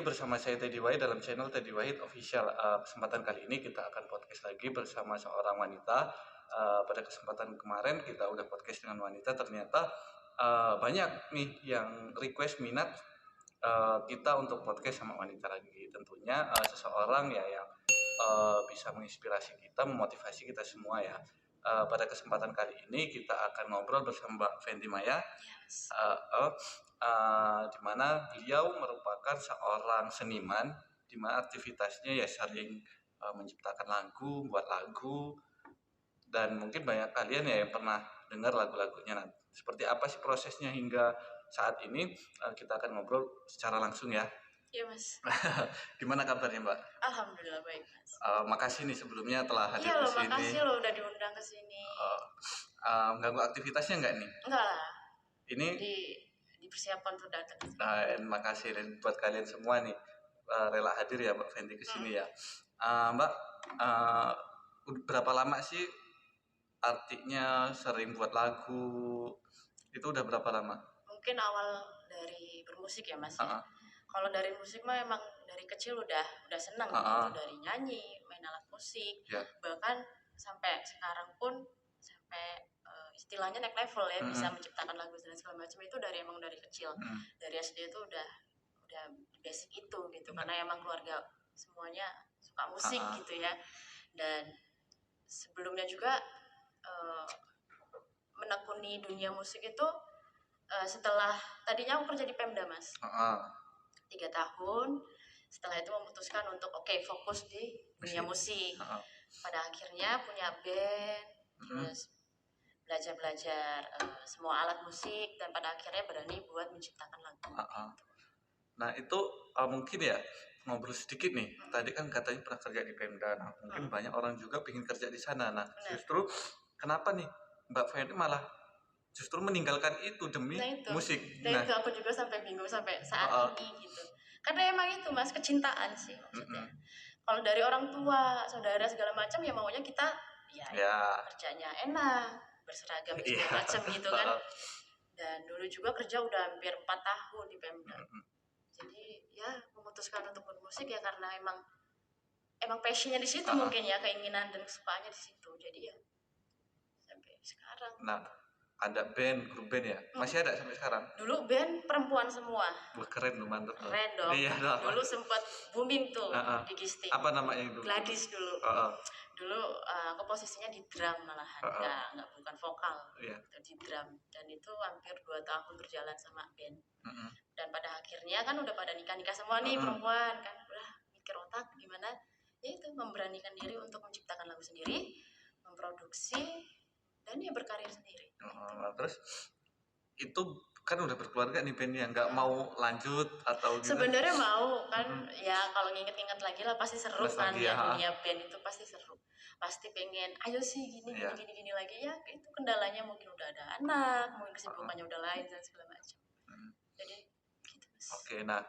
bersama saya Teddy Wahid dalam channel Teddy Wahid Official. Kesempatan kali ini kita akan podcast lagi bersama seorang wanita. Pada kesempatan kemarin kita udah podcast dengan wanita, ternyata banyak nih yang request minat kita untuk podcast sama wanita lagi. Tentunya seseorang ya yang bisa menginspirasi kita, memotivasi kita semua ya. Pada kesempatan kali ini kita akan ngobrol bersama Mbak Fenty Maya. Yes. Di mana beliau merupakan seorang seniman, di mana aktivitasnya ya sering menciptakan lagu, buat lagu, dan mungkin banyak kalian ya yang pernah dengar lagu-lagunya. Nah, seperti apa sih prosesnya hingga saat ini, kita akan ngobrol secara langsung ya. Iya Mas. Gimana kabarnya Mbak? Alhamdulillah baik Mas. Makasih nih sebelumnya telah hadir Iya di loh, sini. makasih loh udah diundang ke sini. Ganggu aktivitasnya nggak nih? Enggak lah. Ini Dipersiapkan untuk datang ke sini. makasih dan buat kalian semua nih rela hadir ya Mbak Fenty ke sini ya. Mbak, berapa lama sih artinya sering buat lagu? Itu udah berapa lama? Mungkin awal dari bermusik ya Mas. Ya? Kalau dari musik mah emang dari kecil udah senang gitu, dari nyanyi, main alat musik. Yeah. Bahkan sampai sekarang pun sampai istilahnya next level ya, bisa menciptakan lagu dan segala macam itu emang dari kecil. Dari SD itu udah basic itu gitu, karena emang keluarga semuanya suka musik gitu ya. Dan sebelumnya juga menekuni dunia musik itu setelah tadinya aku kerja di Pemda Mas. 3 tahun, setelah itu memutuskan untuk fokus di dunia musik. Pada akhirnya punya band, terus belajar semua alat musik, dan pada akhirnya berani buat menciptakan lagu. Nah itu mungkin ya ngobrol sedikit nih. Tadi kan katanya pernah kerja di Pemda. Nah mungkin banyak orang juga pengen kerja di sana. Nah justru kenapa nih Mbak Fenty malah justru meninggalkan itu demi musik? Nah itu aku juga sampai bingung sampai saat ini gitu. Karena emang itu Mas, kecintaan sih maksudnya. Kalau dari orang tua, saudara segala macam ya maunya kita kerjanya enak, berseragam segala macam gitu kan. Dan dulu juga kerja udah hampir 4 tahun di Pemda. Jadi ya memutuskan untuk bermusik ya karena emang passionnya di situ mungkin ya, keinginan dan kesukaannya di situ. Jadi ya sampai sekarang. Nah, ada grup band ya? Masih ada sampai sekarang? Dulu band perempuan semua. Wah, keren loh, mantep. Keren dong. Iya, dulu sempat booming tuh di Gisti. Apa namanya itu? Gladys dulu. Dulu aku posisinya di drum malahan, bukan vokal. Di drum. Dan itu hampir 2 tahun berjalan sama band. Dan pada akhirnya kan udah pada nikah semua nih perempuan kan, udah mikir otak gimana ya itu memberanikan diri untuk menciptakan lagu sendiri, memproduksi, dan ya berkarir sendiri. Terus itu kan udah berkeluarga nih bandnya, nggak mau lanjut atau gimana? Sebenarnya mau kan, ya kalau nginget-nginget lagi lah pasti seru kan ya, dunia band itu pasti seru, pasti pengen ayo sih gini lagi ya. Itu kendalanya mungkin udah ada anak, mungkin kesibukannya udah lain dan segala macam. Jadi gitu Mas. Oke, nah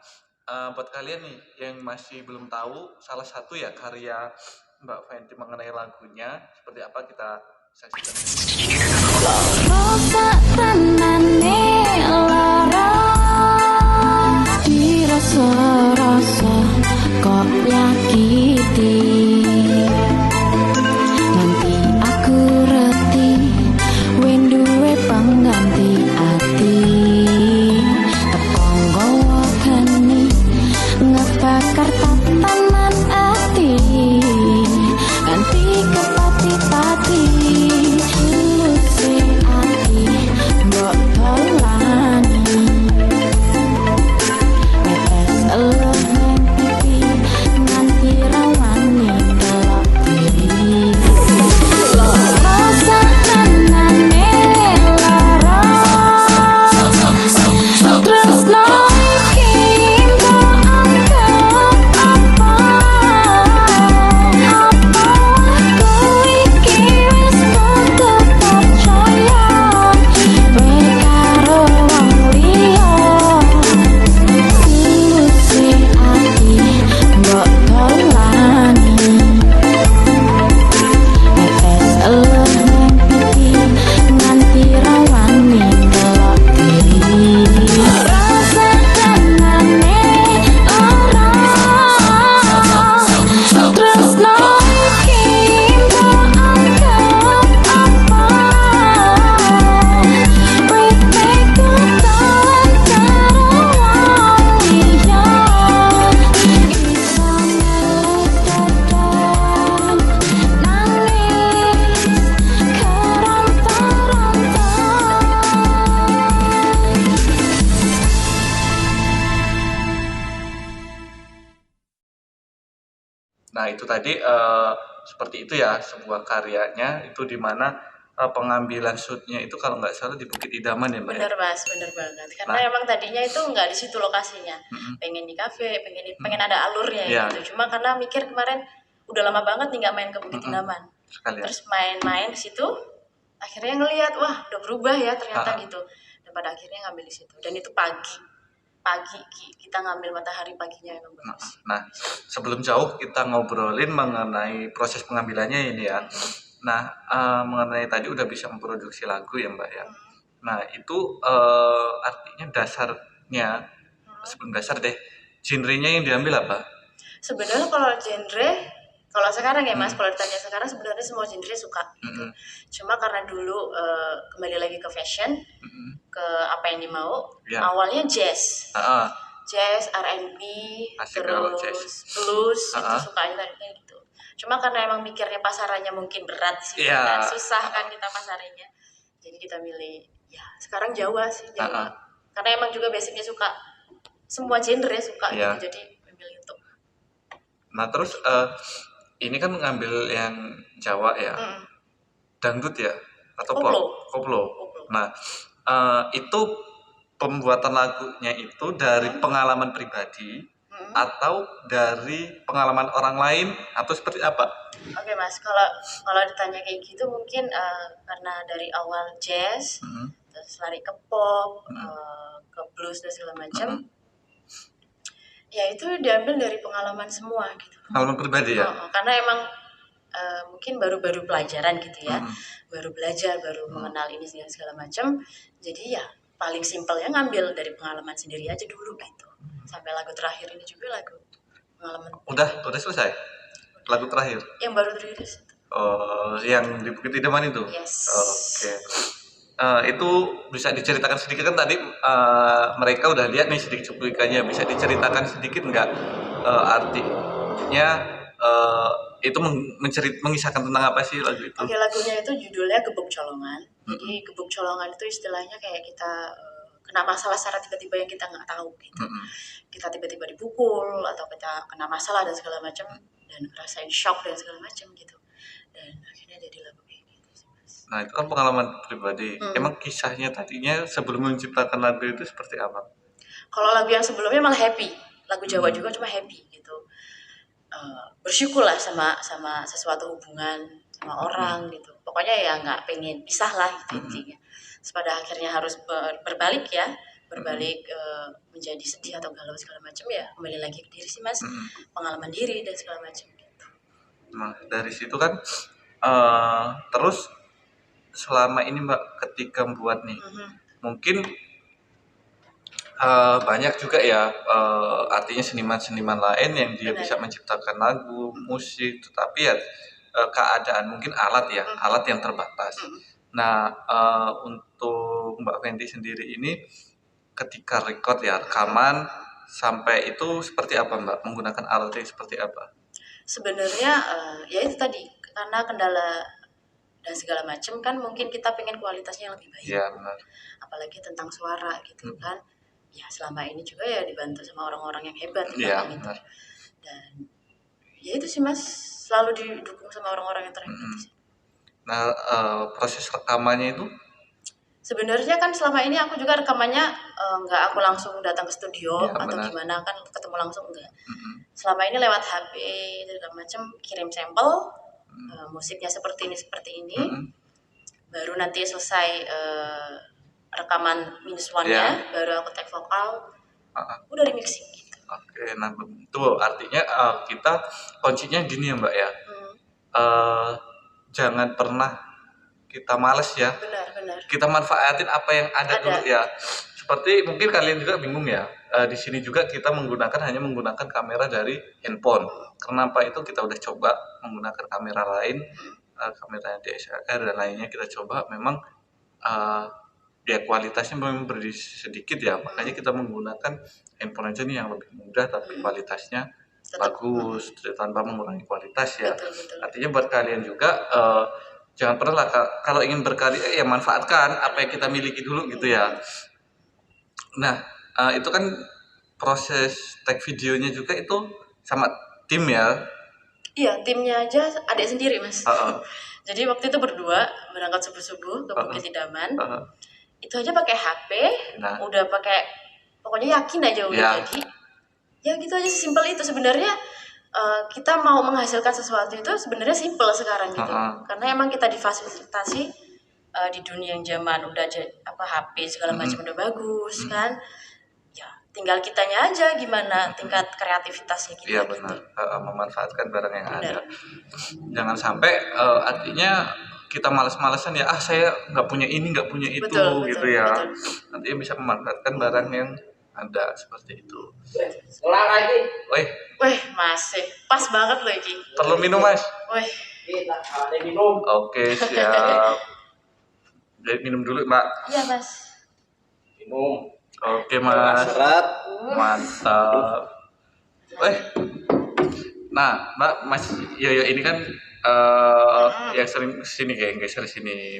buat kalian nih yang masih belum tahu salah satu ya karya Mbak Fenty mengenai lagunya seperti apa, kita saksikan. Rasa tenane lara dirasa-rasa kok nyakiti, nanti aku reti wen duwe pengganti ati, tepung gowo geni ngebakar tatanan ati, ganti kepati-pati mbok balani netes eluh nang pipi nganti rawani Nah itu tadi seperti itu ya sebuah karyanya itu di mana pengambilan shootnya itu kalau nggak salah di Bukit Idaman ya Mbak. Bener Mas, bener banget. Karena emang tadinya itu nggak di situ lokasinya. Pengen di kafe, pengen ada alurnya gitu. Cuma karena mikir kemarin udah lama banget nih nggak main ke Bukit Idaman. Terus main-main di situ, akhirnya ngelihat wah udah berubah ya ternyata gitu. Dan pada akhirnya ngambil di situ. Dan itu pagi kita ngambil matahari paginya emang bagus. Nah, sebelum jauh kita ngobrolin mengenai proses pengambilannya ini ya. Nah, mengenai tadi udah bisa memproduksi lagu ya Mbak ya. Nah, itu artinya dasarnya, sebelum dasar deh, genrenya yang diambil apa? Sebenarnya kalau genre, kalau sekarang ya Mas, kalau ditanya sekarang sebenarnya semua genre suka gitu. Cuma karena dulu kembali lagi ke fashion, ke apa yang dimau, awalnya jazz. Jazz, R&B, terus blues, itu sukanya tadinya gitu. Cuma karena emang mikirnya pasarannya mungkin berat sih, susah kan kita pasarannya. Jadi kita milih, ya sekarang Jawa sih, Jawa. Karena emang juga basicnya suka, semua genre suka gitu, jadi memilih itu. Nah terus ini kan mengambil yang Jawa ya, dangdut ya, atau koplo. Nah itu pembuatan lagunya itu dari pengalaman pribadi atau dari pengalaman orang lain atau seperti apa? Oke Mas, kalau ditanya kayak gitu mungkin karena dari awal jazz, terus lari ke pop, ke blues dan segala macam. Ya itu diambil dari pengalaman semua gitu. Pengalaman pribadi ya? Karena emang mungkin baru-baru pelajaran gitu ya, baru belajar, baru mengenal ini segala macam. Jadi ya paling simpelnya ngambil dari pengalaman sendiri aja dulu gitu. Sampai lagu terakhir ini juga lagu pengalaman. Udah selesai? Lagu terakhir? Yang baru rilis. Oh, yang di Bukit Idaman itu? Yes. Oke. Itu bisa diceritakan sedikit kan tadi mereka udah lihat nih sedikit cuplikannya, bisa diceritakan sedikit nggak artinya itu mengisahkan tentang apa sih lagu itu? Oke, lagunya itu judulnya Gebuk Colongan. Jadi Gebuk Colongan itu istilahnya kayak kita kena masalah secara tiba-tiba yang kita nggak tahu gitu. Kita tiba-tiba dipukul atau kita kena masalah dan segala macam dan ngerasain shock dan segala macam gitu. Dan akhirnya jadi lagu kayak gitu sih Mas. Nah itu kan pengalaman pribadi. Emang kisahnya tadinya sebelum menciptakan lagu itu seperti apa? Kalau lagu yang sebelumnya malah happy. Lagu Jawa juga cuma happy gitu. Bersyukurlah sama sesuatu hubungan sama orang gitu. Pokoknya ya nggak pengen pisah lah gitu intinya. Pada akhirnya harus berbalik menjadi sedih atau galau segala macam ya kembali lagi ke diri sih Mas, pengalaman diri dan segala macam gitu. Nah dari situ kan terus selama ini Mbak ketika membuat nih mungkin banyak juga ya artinya seniman-seniman lain yang dia bisa menciptakan lagu, musik, tetapi ya keadaan mungkin alat yang terbatas. Nah untuk Mbak Fenty sendiri ini ketika record ya rekaman sampai itu seperti apa Mbak, menggunakan alatnya seperti apa? Sebenarnya ya itu tadi karena kendala dan segala macam kan mungkin kita pengen kualitasnya yang lebih baik. Iya benar. Apalagi tentang suara gitu kan. Ya selama ini juga ya dibantu sama orang-orang yang hebat gitu. Dan ya itu sih Mas, selalu didukung sama orang-orang yang terhebat sih. Nah proses rekamannya itu sebenarnya kan selama ini aku juga rekamannya nggak aku langsung datang ke studio atau gimana kan ketemu langsung enggak. Selama ini lewat HP segala macam kirim sampel musiknya seperti ini baru nanti selesai rekaman -1-nya baru aku take vokal udah di mixing gitu. Oke, nah itu artinya kita kuncinya gini ya Mbak ya, jangan pernah kita males ya. Benar. Kita manfaatin apa yang ada dulu ya. Seperti mungkin kalian juga bingung ya. Di sini juga kita hanya menggunakan kamera dari handphone. Kenapa itu kita udah coba menggunakan kamera lain, kamera DSLR dan lainnya kita coba. Memang ya kualitasnya memang sedikit ya. Makanya kita menggunakan handphone aja nih yang lebih mudah tapi kualitasnya bagus tanpa mengurangi kualitas ya. Betul. Artinya buat kalian juga jangan pernah lah kalau ingin berkarya ya manfaatkan apa yang kita miliki dulu gitu ya. Nah itu kan proses tag videonya juga itu sama tim ya. Iya, timnya aja adik sendiri mas. Jadi waktu itu berdua berangkat subuh-subuh ke Bukit Idaman. Itu aja pakai HP, udah pakai, pokoknya yakin aja udah jadi. Ya gitu aja, sesimpel itu sebenarnya. Kita mau menghasilkan sesuatu itu sebenarnya simpel sekarang gitu, karena emang kita difasilitasi di dunia yang zaman udah HP segala macam udah bagus kan, ya tinggal kitanya aja gimana tingkat kreativitasnya kita. Iya benar, memanfaatkan barang yang ada. Jangan sampai artinya kita malas-malasan ya, saya nggak punya ini nggak punya itu, betul, gitu ya. Betul. Nanti bisa memanfaatkan barang yang ada seperti itu. Ulang lagi. Weh, masih pas banget loh ini. Perlu minum mas? Weh. Kita ada minum. Oke, siap. Jadi minum dulu mbak. Iya mas. Minum. Oke mas. Serat. Mantap. Nah mbak, mas Yoyo ini kan yang sering sini kayak geser sini.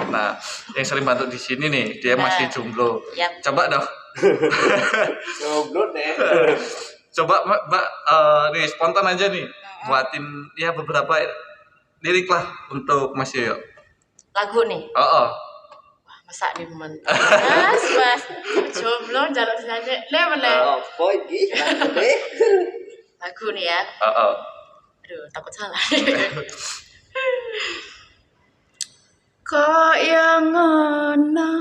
Nah, yang sering bantu di sini nih, dia masih jomblo. Yep. Coba dong. Jomblo deh. Coba mbak nih spontan aja nih, buatin ya beberapa lirik lah untuk Mas Yoyo. Lagu nih. Wah, masa nih mas jomblo jalur nyanyi mana? Apa ini? Lagu nih ya. Aduh, takut salah. Kok yang ngono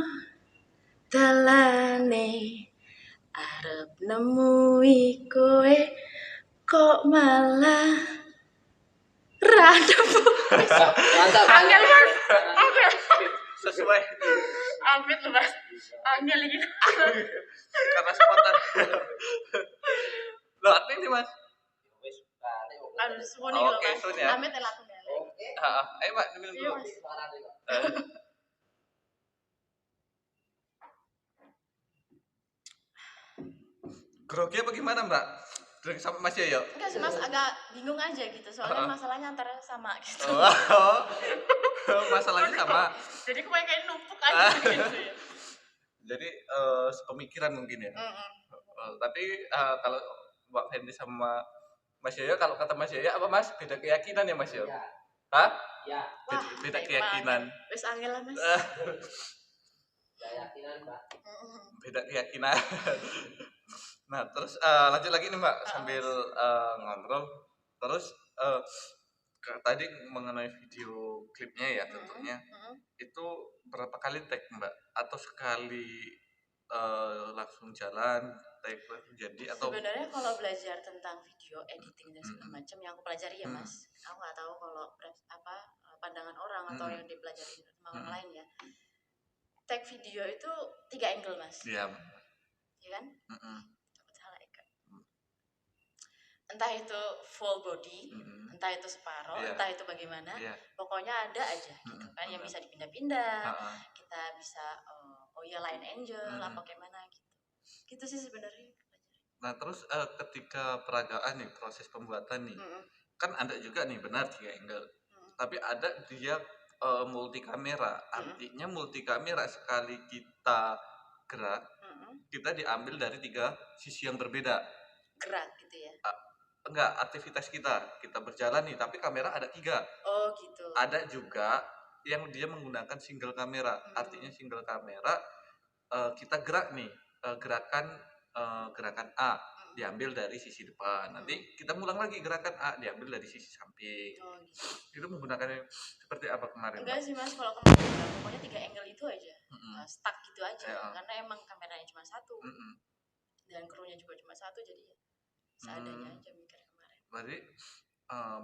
dalane arep nemui kowe, kok malah rada Mantap. angel mas, angel sesuai. amit loh mas, angel ini. Karena spontan. Loh, apa ini mas? Aduh, semua nih loh mas. Ya. Amit laku deh. Ayo mbak, minum dulu. Grogi apa gimana mbak? Drink sama Mas Yoyo? Enggak sih mas, agak bingung aja gitu. Soalnya masalahnya antara sama gitu. Masalahnya sama. Jadi kayak numpuk aja gitu ya. Jadi sepemikiran mungkin ya. Tapi kalau Mbak Fendi sama Mas Yoyo, kalau kata Mas Yoyo apa mas? Beda keyakinan ya Mas Yoyo? Hah? Ya. Beda keyakinan. Wes angel lah mas. Keyakinan mbak. Beda keyakinan. Nah terus lanjut lagi nih mbak, sambil ngobrol. Terus tadi mengenai video klipnya ya tentunya. Itu berapa kali tag mbak? Atau sekali langsung jalan tag jadi atau? Sebenarnya kalau belajar tentang video editing dan segala macam yang aku pelajari ya mas, aku nggak tahu kalau pandangan orang atau yang dipelajari sama orang lain ya. Tag video itu 3 angle mas. Iya. Iya kan? Salah ikan. Entah itu full body, entah itu separoh, entah itu bagaimana, pokoknya ada aja gitu kan yang bisa dipindah-pindah. Kita bisa line angel apa kayak mana gitu. Gitu sih sebenarnya. Nah terus ketika peragaan nih, proses pembuatan nih, kan ada juga nih benar 3 angle, tapi ada dia multi kamera. Artinya multi kamera sekali kita gerak, kita diambil dari 3 sisi yang berbeda. Gerak gitu ya? Enggak, aktivitas kita berjalan nih, tapi kamera ada 3. Oh gitu. Ada juga yang dia menggunakan single kamera. Artinya single kamera kita gerak nih, gerakan A diambil dari sisi depan, nanti kita ulang lagi gerakan A diambil dari sisi samping. Gitu. Itu menggunakannya seperti apa kemarin? Enggak sih mas, kalau kemarin pokoknya 3 angle itu aja, stuck gitu aja, karena emang kameranya cuma 1 dan krunya juga cuma 1, jadi ya seadanya aja mikir kemarin. Berarti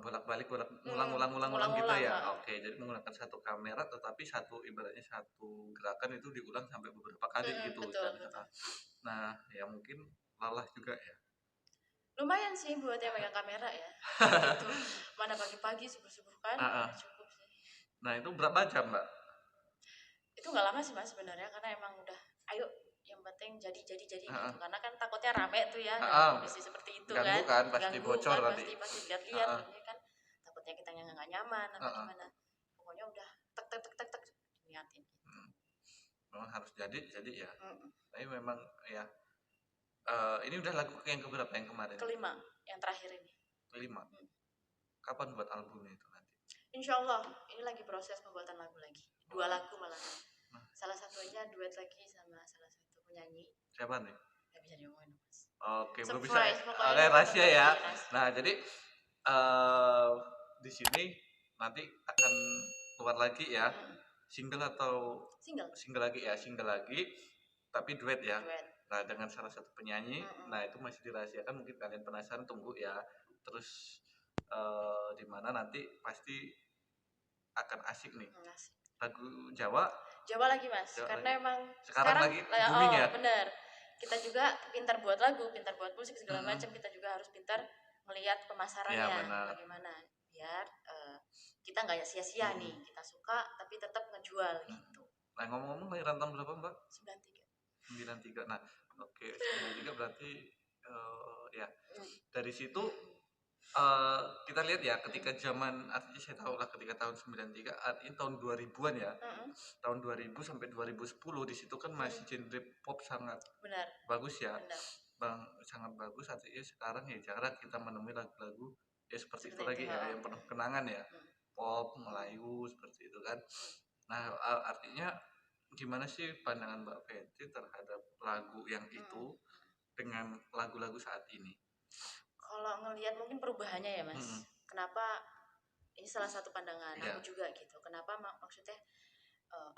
bolak-balik ulang gitu ya. Oke, jadi menggunakan 1 kamera tetapi ibaratnya satu gerakan itu diulang sampai beberapa kali gitu. Betul. Nah ya mungkin lelah juga ya. Lumayan sih buat yang pegang kamera ya. Gitu. Mana pagi-pagi subuh-subuh kan cukup sih. Nah itu berapa jam mbak? Itu nggak lama sih mas sebenarnya, karena emang udah ayo yang penting jadi gitu. Karena kan takutnya rame tuh ya kondisi seperti itu ganggu kan pasti bocor nanti pasti lihat-lihat kan, takutnya kita nggak nyaman atau gimana. Pokoknya udah tek niatin. Memang harus jadi ya. Tapi memang ya ini udah lagu yang keberapa yang kemarin? Kelima, yang terakhir ini. Kelima. kapan buat albumnya itu nanti? Insya Allah ini lagi proses pembuatan lagu lagi, 2 lagu malah. Nah. Salah satunya duet lagi sama salah satu penyanyi. Siapa nih? Gak bisa diomongin Mas. Oke, belum bisa. Surprise, pokoknya Oke, rahasia ya. rahasia. Nah, jadi di sini nanti akan keluar lagi ya, single atau single lagi, tapi duet ya. Duet. Nah, dengan salah satu penyanyi. Nah, itu masih dirahasiakan, mungkin kalian penasaran, tunggu ya. Terus di mana nanti pasti akan asik nih. Asik. Lagu Jawa lagi Mas, Jawa karena lagi. emang sekarang lagi booming ya. Bener. Kita juga pintar buat lagu, pintar buat musik segala macam, kita juga harus pintar melihat pemasarannya bagaimana biar kita nggak sia-sia nih, kita suka tapi tetap ngejual gitu. Nah, ngomong-ngomong lahiran tahun berapa Mbak? 93. Nah, oke, 93 berarti ya dari situ kita lihat ya, ketika zaman, artinya saya tahu lah ketika tahun 93, artinya tahun 2000-an ya. Tahun 2000 sampai 2010 di situ kan masih genre pop sangat bagus ya. Bang, sangat bagus. Artinya sekarang ya jarang kita menemui lagu-lagu ya seperti itu lagi ya, yang penuh kenangan ya. Pop, Melayu seperti itu kan. Nah, artinya gimana sih pandangan Mbak Fenty terhadap lagu yang itu dengan lagu-lagu saat ini? Kalau ngelihat mungkin perubahannya ya Mas. Kenapa ini salah satu pandangan aku juga gitu. Kenapa maksudnya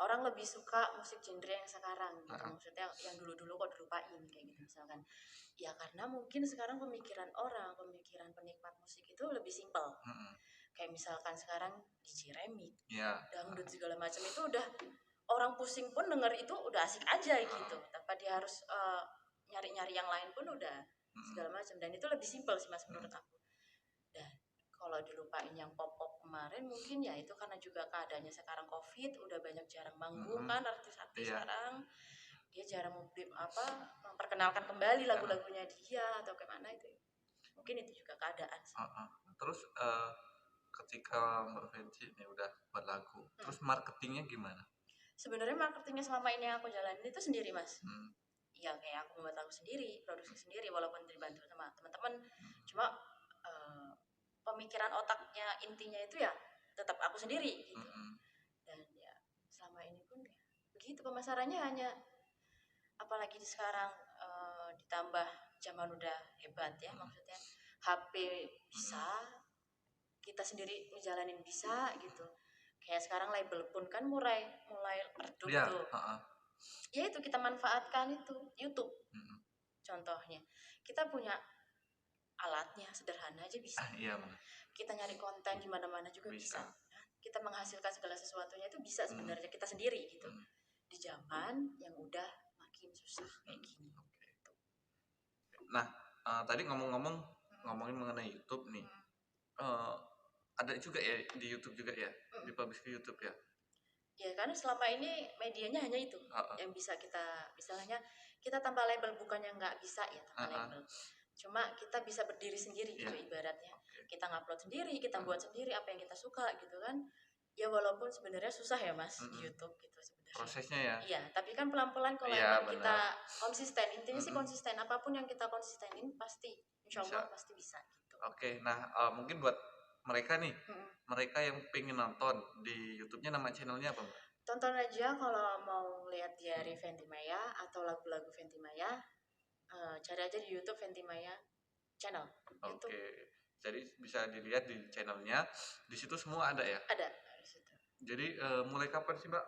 orang lebih suka musik genre yang sekarang gitu. Maksudnya yang dulu-dulu kok dilupain kayak gitu misalkan. Ya karena mungkin sekarang pemikiran penikmat musik itu lebih simpel. Kayak misalkan sekarang DJ remix, dangdut segala macam itu udah orang pusing pun denger itu udah asik aja gitu. Tanpa dia harus nyari-nyari yang lain pun udah segala macam, dan itu lebih simpel sih Mas menurut aku. Dan kalau dilupain yang pop-pop kemarin mungkin ya itu karena juga keadaannya sekarang Covid, udah banyak jarang manggung kan artis-artis sekarang. Dia jarang memperkenalkan kembali lagu-lagunya dia atau kemana itu. Mungkin itu juga keadaan sih. Terus ketika Mbak Fenty ini udah buat lagu, terus marketingnya gimana? Sebenarnya marketingnya selama ini yang aku jalanin itu sendiri Mas. Ya kayak aku membuat lagu sendiri, produksi sendiri, walaupun dibantu sama teman-teman. Cuma pemikiran otaknya intinya itu ya tetap aku sendiri gitu. Dan ya selama ini pun ya begitu pemasarannya, hanya apalagi sekarang ditambah zaman udah hebat ya, maksudnya HP bisa, kita sendiri ngejalanin bisa gitu. Kayak sekarang label pun kan mulai redup tuh. Ya itu kita manfaatkan itu YouTube. Contohnya kita punya alatnya sederhana aja bisa. Kita nyari konten di mana-mana juga bisa. Kita menghasilkan segala sesuatunya itu bisa sebenarnya kita sendiri gitu. Di zaman yang udah makin susah kayak gini. Nah, tadi ngomongin mengenai YouTube nih. Ada juga ya di YouTube juga ya, dipublish ke YouTube ya. Ya karena selama ini medianya hanya itu yang bisa kita, misalnya kita tanpa label, bukannya nggak bisa ya tanpa label, cuma kita bisa berdiri sendiri gitu ibaratnya. Kita ngupload sendiri, kita buat sendiri apa yang kita suka gitu kan. Ya walaupun sebenarnya susah ya Mas di YouTube gitu sebenarnya. Prosesnya ya. Iya, tapi kan pelan-pelan kalau kita konsisten, intinya sih konsisten, apapun yang kita konsistenin pasti insyaallah pasti bisa gitu. Oke, nah mungkin buat mereka nih, mereka yang pengen nonton di YouTube-nya, nama channelnya apa Mbak? Tonton aja kalau mau lihat diary Fenty Maya atau lagu-lagu Fenty Maya, cari aja di YouTube Fenty Maya channel. Oke, jadi bisa dilihat di channelnya, di situ semua ada ya? Ada di situ. Jadi mulai kapan sih Mbak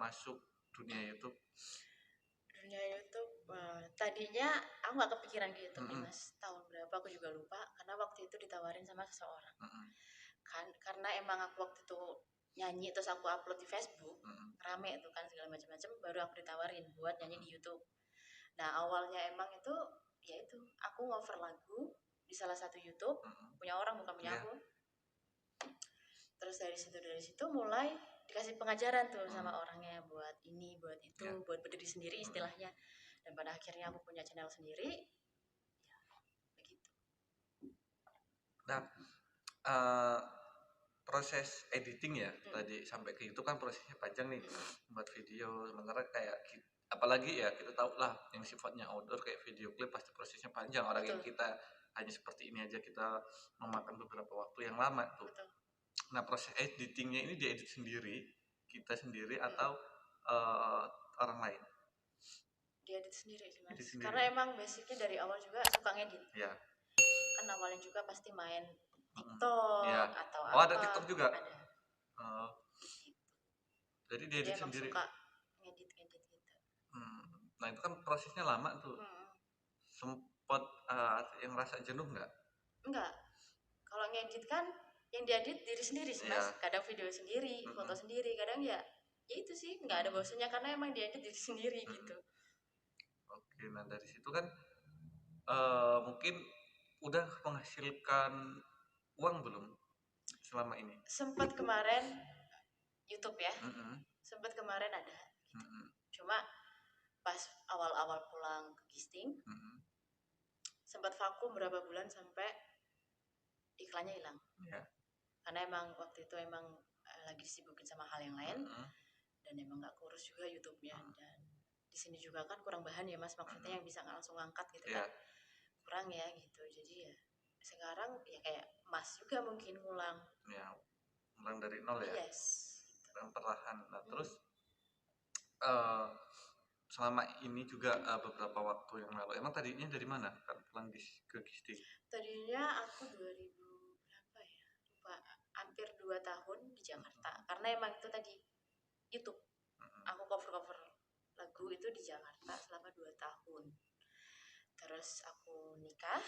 masuk dunia YouTube? Dunia YouTube, tadinya aku nggak kepikiran ke YouTube nih Mas. Tahun berapa aku juga lupa, karena waktu itu ditawarin sama seseorang. Kan karena emang aku waktu itu nyanyi terus aku upload di Facebook, rame tuh kan segala macam-macam, baru aku ditawarin buat nyanyi di YouTube. Nah awalnya emang itu ya itu aku ngover lagu di salah satu YouTube, punya orang bukan punya aku. Terus dari situ mulai dikasih pengajaran tuh sama orangnya, buat ini, buat itu, buat berdiri sendiri istilahnya. Dan pada akhirnya aku punya channel sendiri. Ya, begitu. Nah, proses editing ya, tadi sampai ke YouTube kan prosesnya panjang nih, buat video. Sementara kayak apalagi ya kita tahu lah yang sifatnya outdoor kayak video klip pasti prosesnya panjang. Orang yang kita hanya seperti ini aja, kita memakan beberapa waktu yang lama tuh. Betul. Nah, proses editingnya ini diedit sendiri, kita sendiri atau orang lain? Diedit sendiri sih mas. Edit sendiri. Karena emang basicnya dari awal juga suka ngedit. Ya. Kan awalnya juga pasti main TikTok Ya. atau Oh, apa. ada TikTok juga? Ada. Jadi diedit emang sendiri. suka ngedit gitu. Nah, itu kan prosesnya lama tuh. Sempet yang rasa jenuh nggak? Enggak. Kalau ngedit kan yang diedit diri sendiri sih mas. Kadang video sendiri, foto sendiri, kadang ya itu sih nggak ada bosannya karena emang diedit diri sendiri gitu. Oke, nah dari situ kan mungkin udah menghasilkan uang belum selama ini? Sempat kemarin YouTube ya, sempat kemarin ada gitu. Cuma pas awal-awal pulang ke Gisting, sempat vakum berapa bulan sampai iklannya hilang. Karena emang waktu itu emang lagi disibukin sama hal yang lain, dan emang nggak kurus juga YouTube-nya. Dan di sini juga kan kurang bahan ya mas, maksudnya yang bisa langsung ngangkat gitu kan, kurang ya gitu. Jadi ya sekarang ya kayak mas juga mungkin ngulang dari nol ya. Yes. Dan perlahan. Nah terus selama ini juga beberapa waktu yang lalu, emang tadinya dari mana kan pulang ke Gisting? Tadinya aku 2000 berapa ya, lupa, hampir 2 tahun di Jakarta. Karena emang itu tadi YouTube, aku cover lagu itu di Jakarta selama 2 tahun. Terus aku nikah,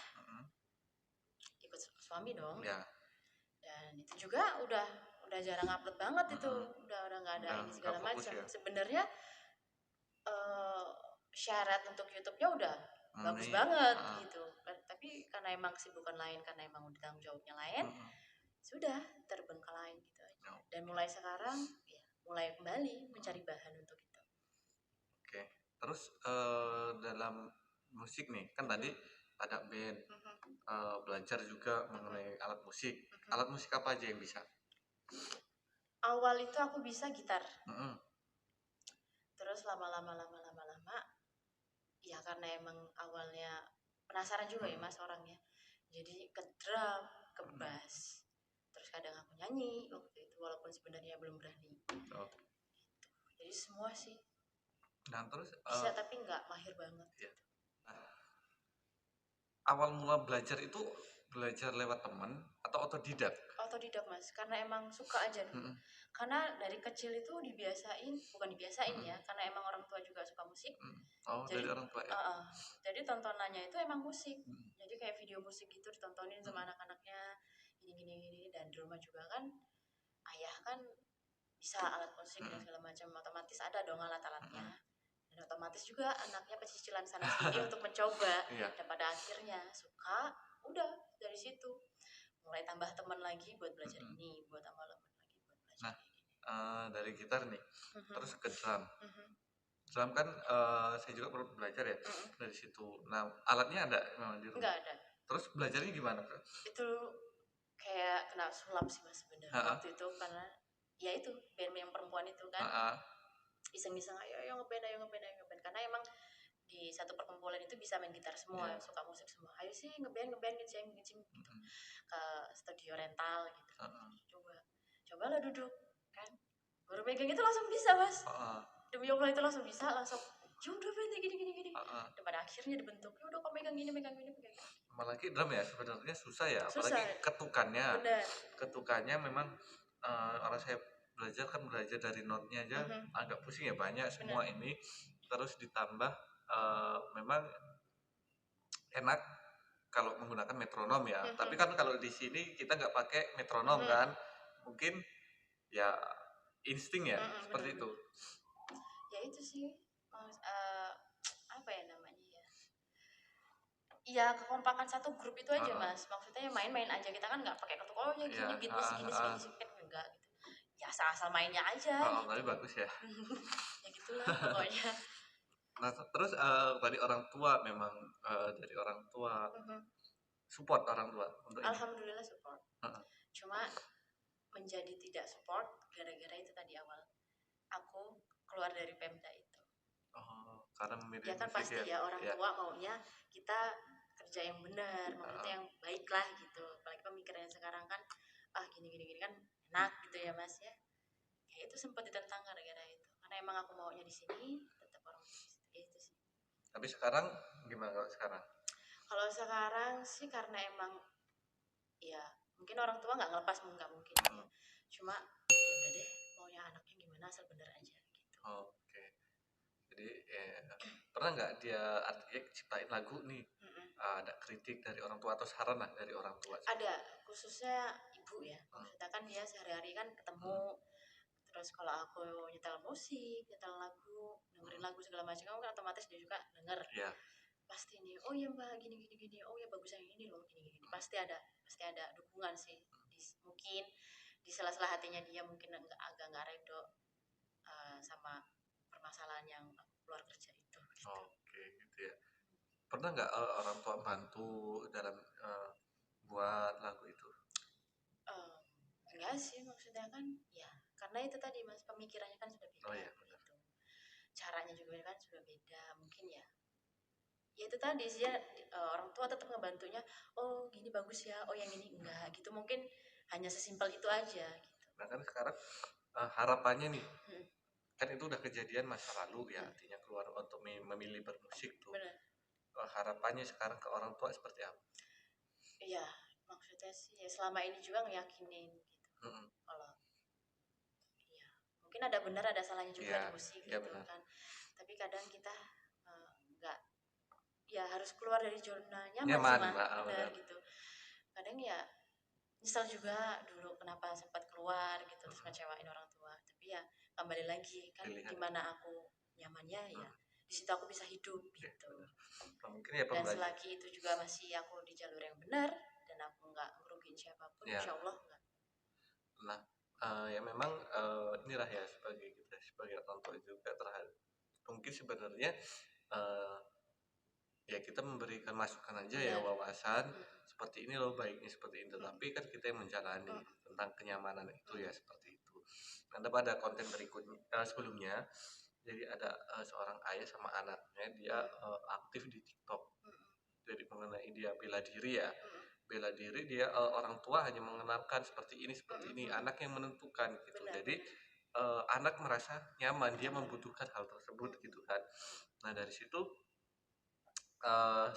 ikut suami dong. Dan itu juga udah jarang upload banget itu, udah nggak ada ini segala macam. Sebenarnya syarat untuk YouTube-nya udah bagus banget gitu. Tapi karena emang kesibukan lain, karena emang udah tanggung jawabnya lain, sudah terbengkalai gitu aja. Dan mulai sekarang ya mulai kembali mencari bahan untuk itu. Oke. Terus dalam musik nih kan tadi ada band, belajar juga mengenai alat musik. Alat musik apa aja yang bisa? Awal itu aku bisa gitar. Terus lama-lama ya karena emang awalnya penasaran juga ya mas orangnya, jadi ke drum, ke bass, terus kadang aku nyanyi waktu itu walaupun sebenarnya belum berani. Jadi semua sih. Nah terus bisa tapi nggak mahir banget. Awal mula belajar itu belajar lewat teman atau otodidak? Otodidak mas, karena emang suka aja dulu. Karena dari kecil itu bukan dibiasain ya, karena emang orang tua juga suka musik. Jadi, dari orang tua ya? Jadi tontonannya itu emang musik. Jadi kayak video musik gitu ditontonin sama anak-anaknya, gini. Dan di rumah juga kan, ayah kan bisa alat musik dan segala macam, otomatis ada dong alat-alatnya. Dan otomatis juga anaknya pecicilan sana sini untuk mencoba. Dan pada akhirnya suka, udah dari situ mulai tambah teman lagi buat belajar ini, buat tambah teman lagi buat belajar. Nah, dari gitar nih, terus ke drum. Drum kan saya juga perlu belajar ya dari situ. Nah, alatnya ada memang di rumah? Enggak ada. Terus belajarnya gimana? Itu kayak kena sulap sih mas sebenarnya waktu itu, karena ya itu band yang perempuan itu kan iseng-iseng ayo ngeband, karena emang di satu perkumpulan itu bisa main gitar semua, suka musik semua. Ayo sih ngeband ngeceng gitu. Ke studio rental gitu. Cobalah duduk kan. Baru megang itu langsung bisa mas. Demi Allah itu langsung bisa, langsung udah band gini. Dan pada akhirnya dibentuk. Ya udah kok megang gini. Apalagi drum ya sebenarnya susah ya, susah. Apalagi ketukannya. Benar. Ketukannya memang orang saya belajar dari notnya aja agak pusing ya, banyak semua. Bener. Ini terus ditambah memang enak kalau menggunakan metronom ya. Tapi kan kalau di sini kita nggak pakai metronom kan, mungkin ya insting ya, seperti itu. Ya itu sih apa ya namanya ya? Ya kekompakan satu grup itu aja mas. Maksudnya main-main aja, kita kan nggak pakai ketuk gini beat segini enggak gitu. Ya asal mainnya aja. Tapi bagus ya. Ya gitulah pokoknya. Nah terus tadi orang tua memang dari orang tua support orang tua untuk alhamdulillah ini? Support. Cuma menjadi tidak support gara-gara itu tadi awal aku keluar dari Pemda itu. Karena memilih ya kan pasti ya orang tua maunya kita kerja yang benar, maksudnya yang baik lah gitu. Apalagi pemikirannya sekarang kan gini kan enak gitu ya Mas ya. Ya itu sempat ditentang gara-gara itu. Karena emang aku maunya di sini, tetap orang tua di situ. Ya itu sih. Tapi sekarang gimana kalau sekarang? Kalau sekarang sih karena emang ya mungkin orang tua nggak ngelepas, nggak mungkin ya. Cuma ya udah deh, maunya anaknya gimana asal bener aja gitu. Oke. Jadi pernah nggak dia artinya ciptain lagu nih, ada kritik dari orang tua atau saran lah dari orang tua? Ada, khususnya ibu ya. Maksudnya kan dia sehari-hari kan ketemu, terus kalau aku nyetel musik, nyetel lagu, dengerin lagu segala macam, kan otomatis dia juga denger. Iya. Pasti nih, oh ya mbak gini, oh ya bagus yang ini loh, gini. Pasti ada dukungan sih. Mungkin di sela-sela hatinya dia mungkin agak nggak redo sama permasalahan yang aku keluar kerja itu. Gitu. Oke, gitu ya. Pernah nggak orang tua bantu dalam buat lagu itu? Enggak sih, maksudnya kan ya karena itu tadi Mas, pemikirannya kan sudah beda. Oh iya, gitu. Caranya juga kan sudah beda, mungkin ya itu tadi sih ya, orang tua tetap ngebantunya, oh gini bagus ya, oh yang ini enggak gitu, mungkin hanya sesimpel itu aja gitu. Nah kan sekarang harapannya nih, kan itu udah kejadian masa lalu ya, artinya keluar untuk memilih bermusik tuh. Benar. Harapannya sekarang ke orang tua seperti apa? Iya, maksudnya sih ya selama ini juga ngeyakinin gitu. Kalau ya mungkin ada benar ada salahnya juga di musik gitu benar. kan. Tapi kadang kita enggak ya harus keluar dari zona nyaman sih benar gitu. Kadang ya nyesel juga dulu kenapa sempat keluar gitu terus ngecewain orang tua. Tapi ya kembali lagi kan gimana aku nyamannya ya di situ aku bisa hidup gitu. Mungkin ya dan selagi itu juga masih aku di jalur yang benar dan aku nggak ngerugiin siapapun, insya Allah nggak. Nah ya memang inilah ya sebagai kita sebagai orang tua juga terhadap mungkin sebenarnya ya kita memberikan masukan aja ya wawasan seperti ini loh baiknya seperti ini, tapi kan kita yang menjalani tentang kenyamanan itu ya seperti itu. Anda pada konten berikutnya sebelumnya, jadi ada seorang ayah sama anaknya dia aktif di TikTok. Jadi mengenai dia bela diri ya, bela diri dia orang tua hanya mengenalkan seperti ini, anak yang menentukan gitu. Jadi anak merasa nyaman, dia membutuhkan hal tersebut gitu kan. Nah dari situ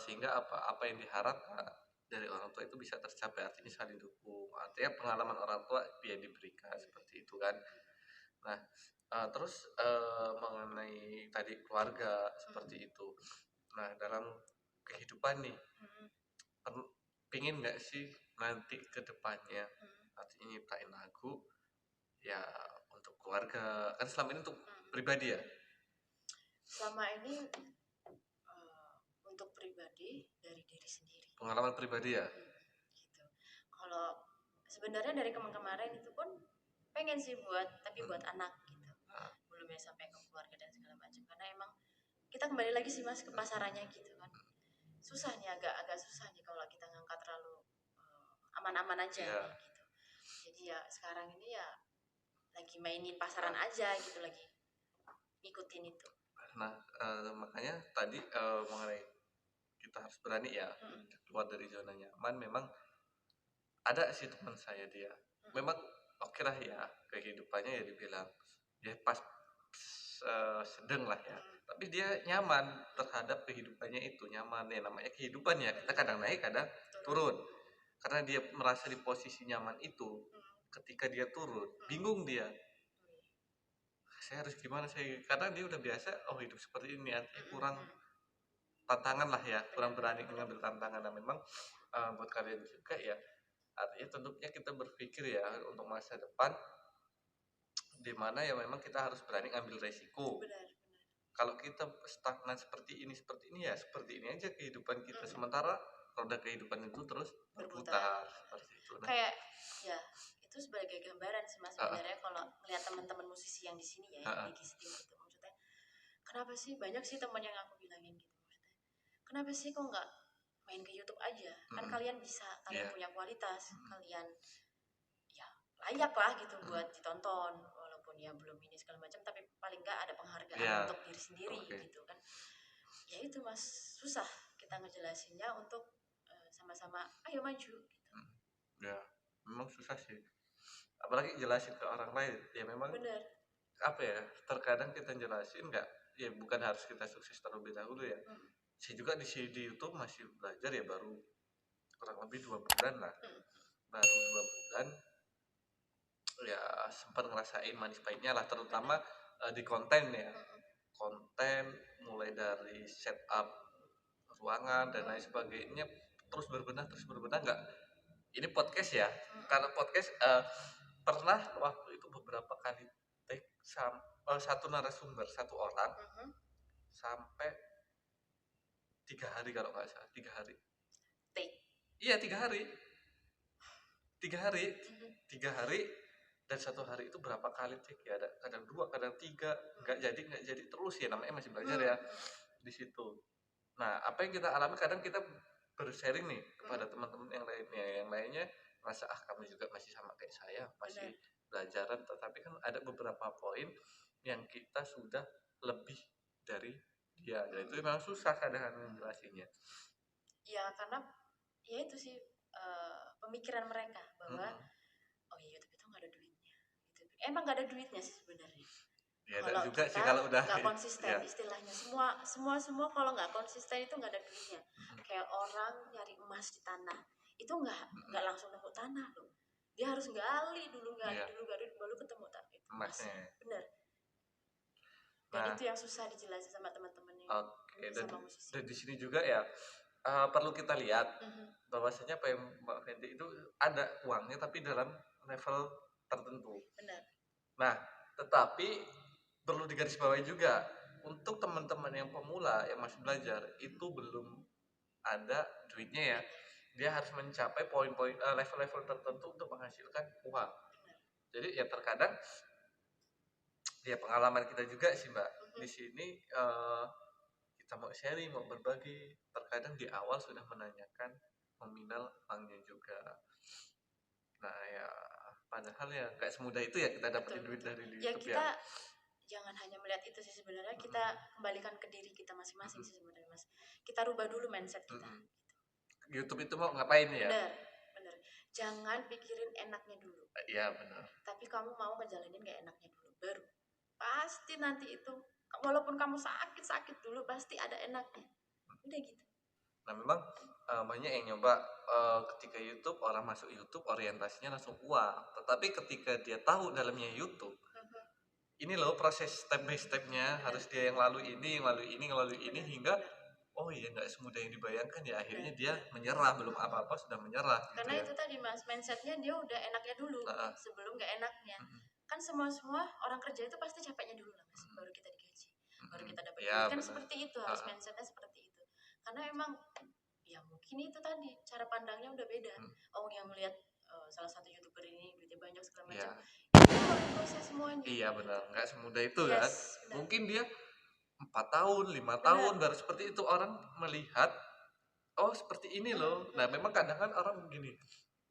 sehingga apa yang diharapkan dari orang tua itu bisa tercapai, artinya saling dukung, artinya pengalaman orang tua dia diberikan seperti itu kan. Nah terus mengenai tadi keluarga seperti itu, nah dalam kehidupan nih pingin nggak sih nanti ke depannya artinya nyiptain lagu ya untuk keluarga, kan selama ini untuk pribadi ya, selama ini untuk pribadi dari diri sendiri, pengalaman pribadi ya gitu. Kalau sebenarnya dari kemarin itu pun pengen sih tapi buat anak gitu, belum ya sampai ke keluarga dan segala macam, karena emang kita kembali lagi sih Mas ke pasarannya gitu kan, susah nih agak susah nih kalau kita ngangkat terlalu aman-aman aja gitu. Jadi ya sekarang ini ya lagi mainin pasaran aja gitu, lagi ngikutin itu. Nah makanya tadi mengenai kita harus berani ya keluar dari zona nyaman. Memang ada sih teman saya dia memang oke lah ya kehidupannya ya dibilang ya pas sedang lah ya, tapi dia nyaman terhadap kehidupannya itu, nyaman ya, namanya kehidupan ya, kita kadang naik kadang turun, karena dia merasa di posisi nyaman itu, ketika dia turun bingung dia, saya harus gimana karena dia udah biasa hidup seperti ini, artinya kurang tantangan lah ya, kurang berani mengambil tantangan. Dan memang buat kalian juga ya, artinya tentunya kita berpikir ya untuk masa depan di mana ya memang kita harus berani ambil resiko. Benar. Kalau kita stagnan seperti ini ya seperti ini aja kehidupan kita, sementara roda kehidupan itu terus berputar seperti itu. Nah, kayak ya itu sebagai gambaran sih Mas sebenarnya kalau melihat teman-teman musisi yang di sini ya yang di Gisting gitu, maksudnya kenapa sih banyak sih teman yang aku bilangin gitu, maksudnya kenapa sih kok nggak main ke YouTube aja, kan kalian bisa, kalian punya kualitas, kalian ya layak lah gitu buat ditonton, walaupun ya belum ini segala macam, tapi paling nggak ada penghargaan untuk diri sendiri gitu kan. Ya itu Mas, susah kita ngejelasinnya untuk sama-sama ayo maju gitu. Ya memang susah sih, apalagi jelasin ke orang lain ya. Memang Bener. apa ya, terkadang kita jelasin nggak, ya bukan harus kita sukses terlebih dahulu ya. Saya juga di YouTube masih belajar ya, baru kurang lebih 2 bulan lah. Baru 2 bulan ya, sempat ngerasain manis pahitnya lah, terutama di konten ya. Konten mulai dari setup ruangan dan lain sebagainya, terus berbenah nggak. Ini podcast ya, karena podcast pernah waktu itu beberapa kali take satu narasumber, satu orang sampai 3 hari kalau nggak salah, 3 hari. Iya 3 hari. 3 hari. 3 hari dan 1 hari itu berapa kali take ya, ada kadang 2, kadang 3, nggak jadi terus ya, namanya masih belajar ya di situ. Nah, apa yang kita alami, kadang kita bersharing nih kepada teman-teman yang lainnya merasa kamu juga masih sama kayak saya, masih belajaran, tetapi kan ada beberapa poin yang kita sudah lebih dari dia, dan itu memang susah kadang menjelasinnya. Ya karena ya itu sih pemikiran mereka bahwa oh iya YouTube itu nggak ada duitnya gitu. Emang nggak ada duitnya sih sebenarnya. Ya, kalau juga kita sih kalau udah nggak konsisten ya. Istilahnya semua kalau nggak konsisten itu nggak ada duitnya. Kayak orang nyari emas di tanah itu nggak langsung nemu tanah loh, dia harus gali dulu baru ketemu emasnya. Bener. Dan itu yang susah dijelasin sama teman-temannya. Dan di sini juga ya perlu kita lihat bahwasanya apa yang Mbak Fendi itu ada uangnya tapi dalam level tertentu. Benar. Nah, tetapi perlu digarisbawahi juga untuk teman-teman yang pemula yang masih belajar, itu belum ada duitnya ya. Dia harus mencapai poin-poin level-level tertentu untuk menghasilkan uang. Jadi ya terkadang ya pengalaman kita juga sih Mbak. Di sini kita mau sharing, mau berbagi, terkadang di awal sudah menanyakan nominal uangnya juga. Nah ya, padahal ya nggak semudah itu ya kita dapetin duit dari ya YouTube kita ya. Jangan hanya melihat itu sih sebenarnya, kita kembalikan ke diri kita masing-masing sih sebenarnya Mas. Kita rubah dulu mindset kita. YouTube itu mau ngapain ya? Bener. Jangan pikirin enaknya dulu. Iya benar. Tapi kamu mau ngejalanin gak enaknya dulu, baru pasti nanti itu walaupun kamu sakit dulu pasti ada enaknya. Udah gitu. Nah memang banyak yang nyoba ketika YouTube, orang masuk YouTube orientasinya langsung uang. Tetapi ketika dia tahu dalamnya YouTube, ini loh proses step by stepnya, harus dia yang lalui ini hingga oh iya nggak semudah yang dibayangkan ya. Akhirnya dia menyerah, belum apa-apa sudah menyerah. Karena gitu itu tadi Mas, mindsetnya dia udah enaknya dulu sebelum nggak enaknya. Kan semua orang kerja itu pasti capeknya dulu lah Mas, baru kita digaji, baru kita dapat duit. Kan seperti itu, harus mindsetnya seperti itu. Karena emang ya mungkin itu tadi cara pandangnya udah beda. Yang melihat salah satu YouTuber ini duitnya banyak segala macam. Itu proses semuanya. Iya benar, nggak semudah itu kan. Benar. Mungkin dia 4 tahun, 5 tahun baru seperti itu orang melihat oh seperti ini loh. Nah memang kadang kan orang begini,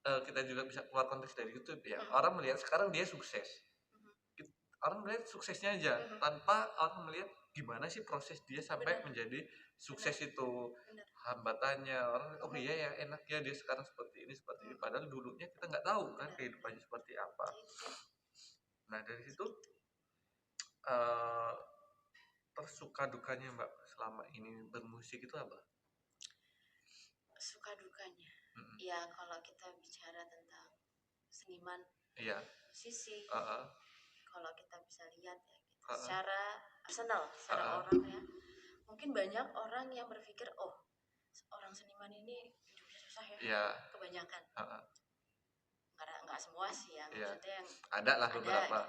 kita juga bisa keluar konteks dari YouTube ya. Orang melihat sekarang dia sukses, orang melihat suksesnya aja tanpa orang melihat gimana sih proses dia sampai menjadi sukses itu. Hambatannya orang oh iya ya enaknya dia sekarang seperti ini padahal dulunya kita nggak tahu kan kehidupannya seperti apa. Nah dari situ tersuka dukanya Mbak selama ini bermusik itu apa? Suka dukanya ya kalau kita bicara tentang seniman, musisi, kalau kita bisa lihat ya gitu, secara personal, secara orang ya, mungkin banyak orang yang berpikir oh orang seniman ini hidupnya susah ya, kebanyakan. Nggak semua sih ya, maksudnya yang ada lah beberapa.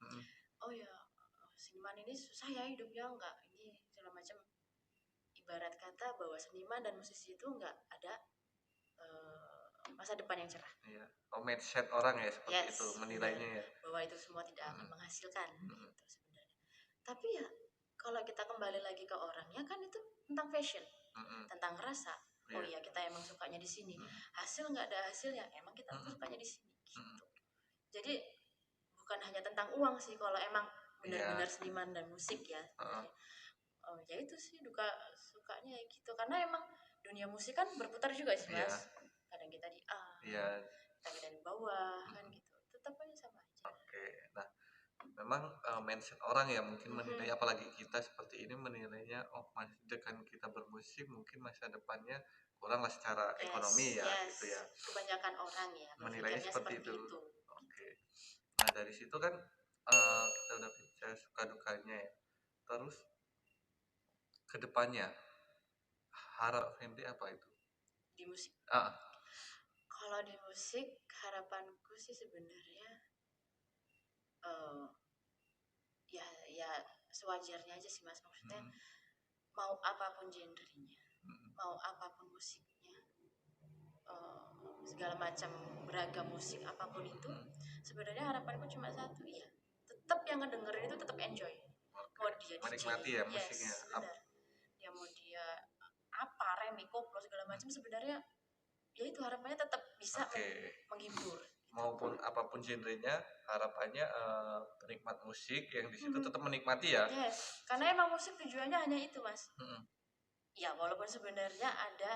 Gitu. Oh ya, seniman ini susah ya hidupnya, nggak ini segala macam. Ibarat kata bahwa seniman dan musisi itu nggak ada masa depan yang cerah. Mindset orang ya seperti itu menilainya ya. Bahwa itu semua tidak akan menghasilkan gitu sebenarnya. Tapi ya kalau kita kembali lagi ke orangnya kan itu tentang passion, tentang rasa. Oh iya kita emang sukanya di sini. Hasil nggak ada hasilnya, emang kita sukanya di sini. Gitu. Jadi bukan hanya tentang uang sih kalau emang benar-benar seniman dan musik ya. Oh ya itu sih sukanya gitu karena emang dunia musik kan berputar juga sih Iya. Mas. Kadang kita di A, Iya. kadang di bawah kan gitu. Tetap aja sama aja. Oke. Nah, memang mindset orang ya mungkin Mhm. menilai, apalagi kita seperti ini menilainya, oh dengan kita bermusik mungkin masa depannya kurang lah secara ekonomi ya, gitu ya. Kebanyakan orang ya Menilainya berpikirnya seperti seperti itu. itu. Oke. Nah, dari situ kan kita udah bicara suka dukanya ya. Terus kedepannya harap Fendi apa itu? Di musik. Ah, Kalau di musik harapanku sih sebenarnya ya sewajarnya aja sih Mas, maksudnya mau apapun genrenya, mau apapun musiknya, segala macam beragam musik apapun itu, sebenarnya harapanku cuma satu, ya tetap yang ngedengerin itu tetap enjoy. Mau dia DJ, menikmati ya musiknya. yes, benar. Ya mau dia apa, remix, koplo segala macam, sebenarnya ya itu harapannya tetap bisa menghibur. Maupun apapun genrenya, harapannya penikmat musik yang di situ tetap menikmati ya. Yes, karena emang musik tujuannya hanya itu Mas. Ya walaupun sebenarnya ada,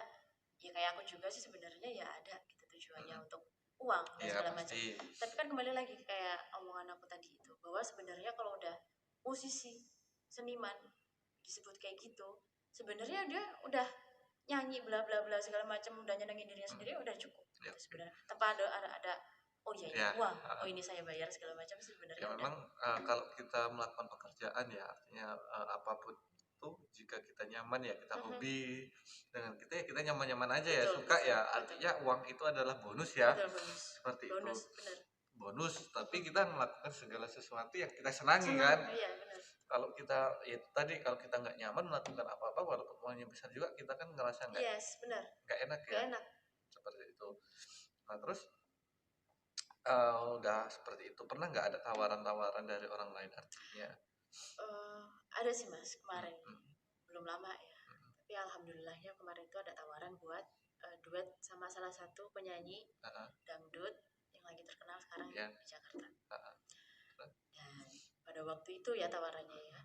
ya kayak aku juga sih sebenarnya ya ada gitu tujuannya untuk uang dan segala macam. Tapi kan kembali lagi kayak omongan aku tadi itu, bahwa sebenarnya kalau udah musisi, seniman disebut kayak gitu, sebenarnya dia udah nyanyi bla bla bla segala macam, udah nyenengin dirinya sendiri, udah cukup gitu sebenarnya. Tanpa ada oh ya ini uang, oh ini saya bayar segala macam, sebenarnya ya memang kalau kita melakukan pekerjaan ya artinya apapun itu, jika kita nyaman ya kita hobi dengan kita ya kita nyaman-nyaman aja. Betul, ya suka ya artinya uang itu adalah bonus ya. Betul, bonus. Seperti bonus, itu bener. Bonus, tapi kita melakukan segala sesuatu yang kita senangi kan. Iya, benar. Kalau kita ya tadi, kalau kita nggak nyaman melakukan apa-apa walaupun uangnya besar juga, kita kan ngerasa nggak, yes, benar, nggak enak ya. Nggak enak. Seperti itu. Nah terus udah seperti itu, pernah nggak ada tawaran-tawaran dari orang lain artinya? Ada sih Mas, kemarin belum lama ya, tapi alhamdulillahnya kemarin itu ada tawaran buat duet sama salah satu penyanyi dangdut yang lagi terkenal sekarang di Jakarta. Dan pada waktu itu ya tawarannya ya,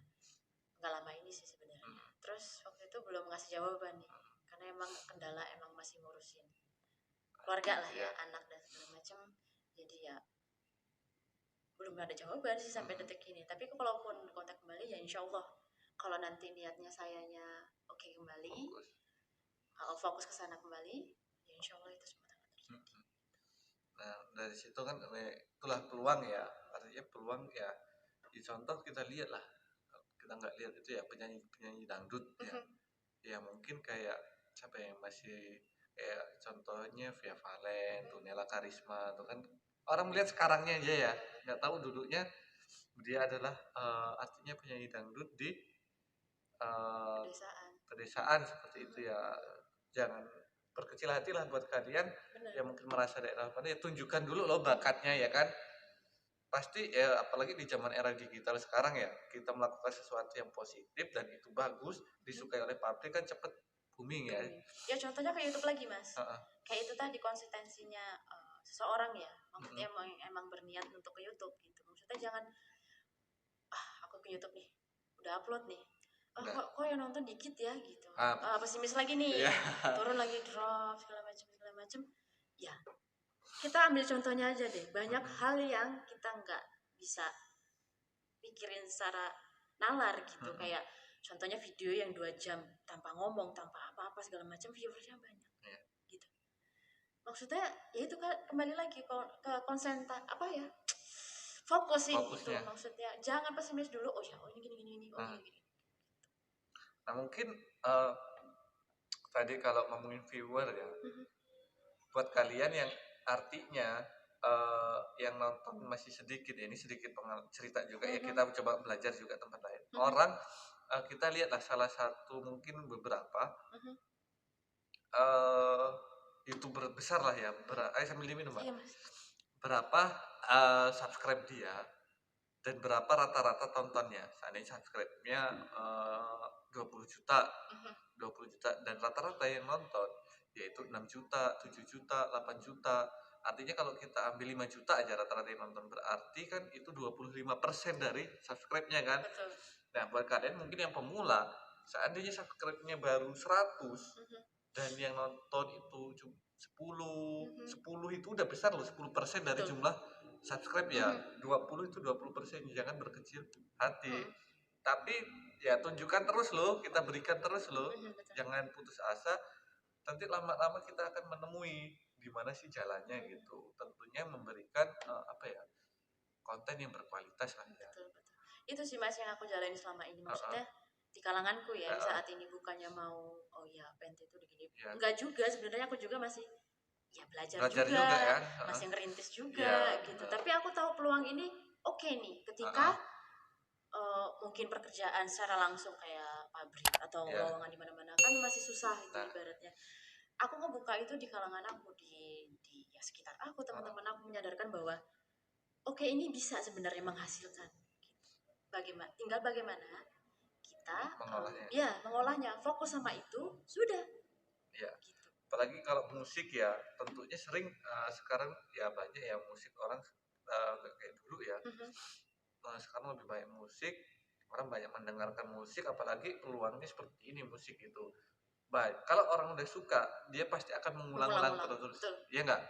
nggak lama ini sih sebenarnya. Terus waktu itu belum ngasih jawaban nih, karena emang kendala, emang masih ngurusin keluarga lah ya, anak dan segala macam. Jadi ya belum ada jawaban sih sampai detik ini. Tapi kalaupun kontak kembali ya insya Allah, kalau nanti niatnya sayanya oke kembali, fokus ke sana kembali, ya insya Allah itu semua akan terjadi. Nah dari situ kan itulah peluang ya, artinya peluang ya. Di contoh kita lihat lah, kita nggak lihat itu ya penyanyi dangdut ya mungkin kayak siapa yang masih kayak contohnya Via Valen, Nela Karisma, itu kan orang melihat sekarangnya aja ya, nggak tahu duduknya dia adalah artinya penyanyi dangdut di pedesaan seperti itu ya. Jangan berkecil hati lah buat kalian. Bener. Yang mungkin merasa daerah mana ya, tunjukkan dulu loh bakatnya ya kan. Pasti ya, apalagi di zaman era digital sekarang ya, kita melakukan sesuatu yang positif dan itu bagus, disukai oleh publik kan cepet booming ya. Ya contohnya kayak YouTube lagi Mas. Kayak itu tadi konsistensinya seseorang ya, maksudnya emang berniat untuk ke YouTube gitu. Maksudnya jangan aku ke YouTube nih, udah upload nih, kok yang nonton dikit ya gitu, pesimis lagi nih, turun lagi, drop segala macam. Ya kita ambil contohnya aja deh, banyak hal yang kita nggak bisa pikirin secara nalar gitu, kayak contohnya video yang 2 jam tanpa ngomong, tanpa apa-apa segala macam, viewersnya banyak gitu. Maksudnya ya itu kan kembali lagi ke konsentrasi apa ya, fokusin itu, maksudnya jangan pesimis dulu, ini gini, gini. Nah mungkin tadi kalau ngomongin viewer ya, buat kalian yang artinya yang nonton masih sedikit ya, ini sedikit cerita juga ya, kita coba belajar juga tempat lain. Orang kita lihatlah salah satu mungkin beberapa YouTuber besar lah ya, sambil diminum Mbak. Berapa subscribe dia dan berapa rata-rata tontonnya. Seandainya subscribe-nya 20 juta dan rata-rata yang nonton yaitu 6 juta, 7 juta, 8 juta. Artinya kalau kita ambil 5 juta aja rata-rata yang nonton, berarti kan itu 25% dari subscribe-nya kan. Nah buat kalian mungkin yang pemula, seandainya subscribe-nya baru 100 dan yang nonton itu cuma 10 itu udah besar loh, 10% dari jumlah subscribe ya. 20 itu 20%, jangan berkecil hati. Tapi ya tunjukkan terus loh, kita berikan terus loh, jangan putus asa. Nanti lama-lama kita akan menemui di mana sih jalannya gitu. Tentunya memberikan konten yang berkualitas lah ya. Betul. Itu sih Mas yang aku jalani selama ini, maksudnya di kalanganku ya saat ini bukannya mau pengen itu begini. Enggak juga, sebenarnya aku juga masih belajar juga ya. Masih ngerintis juga gitu. Tapi aku tahu peluang ini oke nih ketika mungkin pekerjaan secara langsung kayak pabrik atau lowongan di mana-mana kan masih susah itu ibaratnya. Aku ngebuka itu di kalangan aku di sekitar aku, teman-teman aku menyadarkan bahwa oke ini bisa sebenarnya menghasilkan. Tinggal bagaimana kita mengolahnya, fokus sama itu sudah. Ya. Gitu. Apalagi kalau musik ya, tentunya sering sekarang ya banyak ya musik orang kayak dulu ya. Sekarang lebih banyak musik, orang banyak mendengarkan musik, apalagi peluangnya seperti ini musik itu. Baik, kalau orang udah suka, dia pasti akan mengulang-ulang terus. Iya enggak?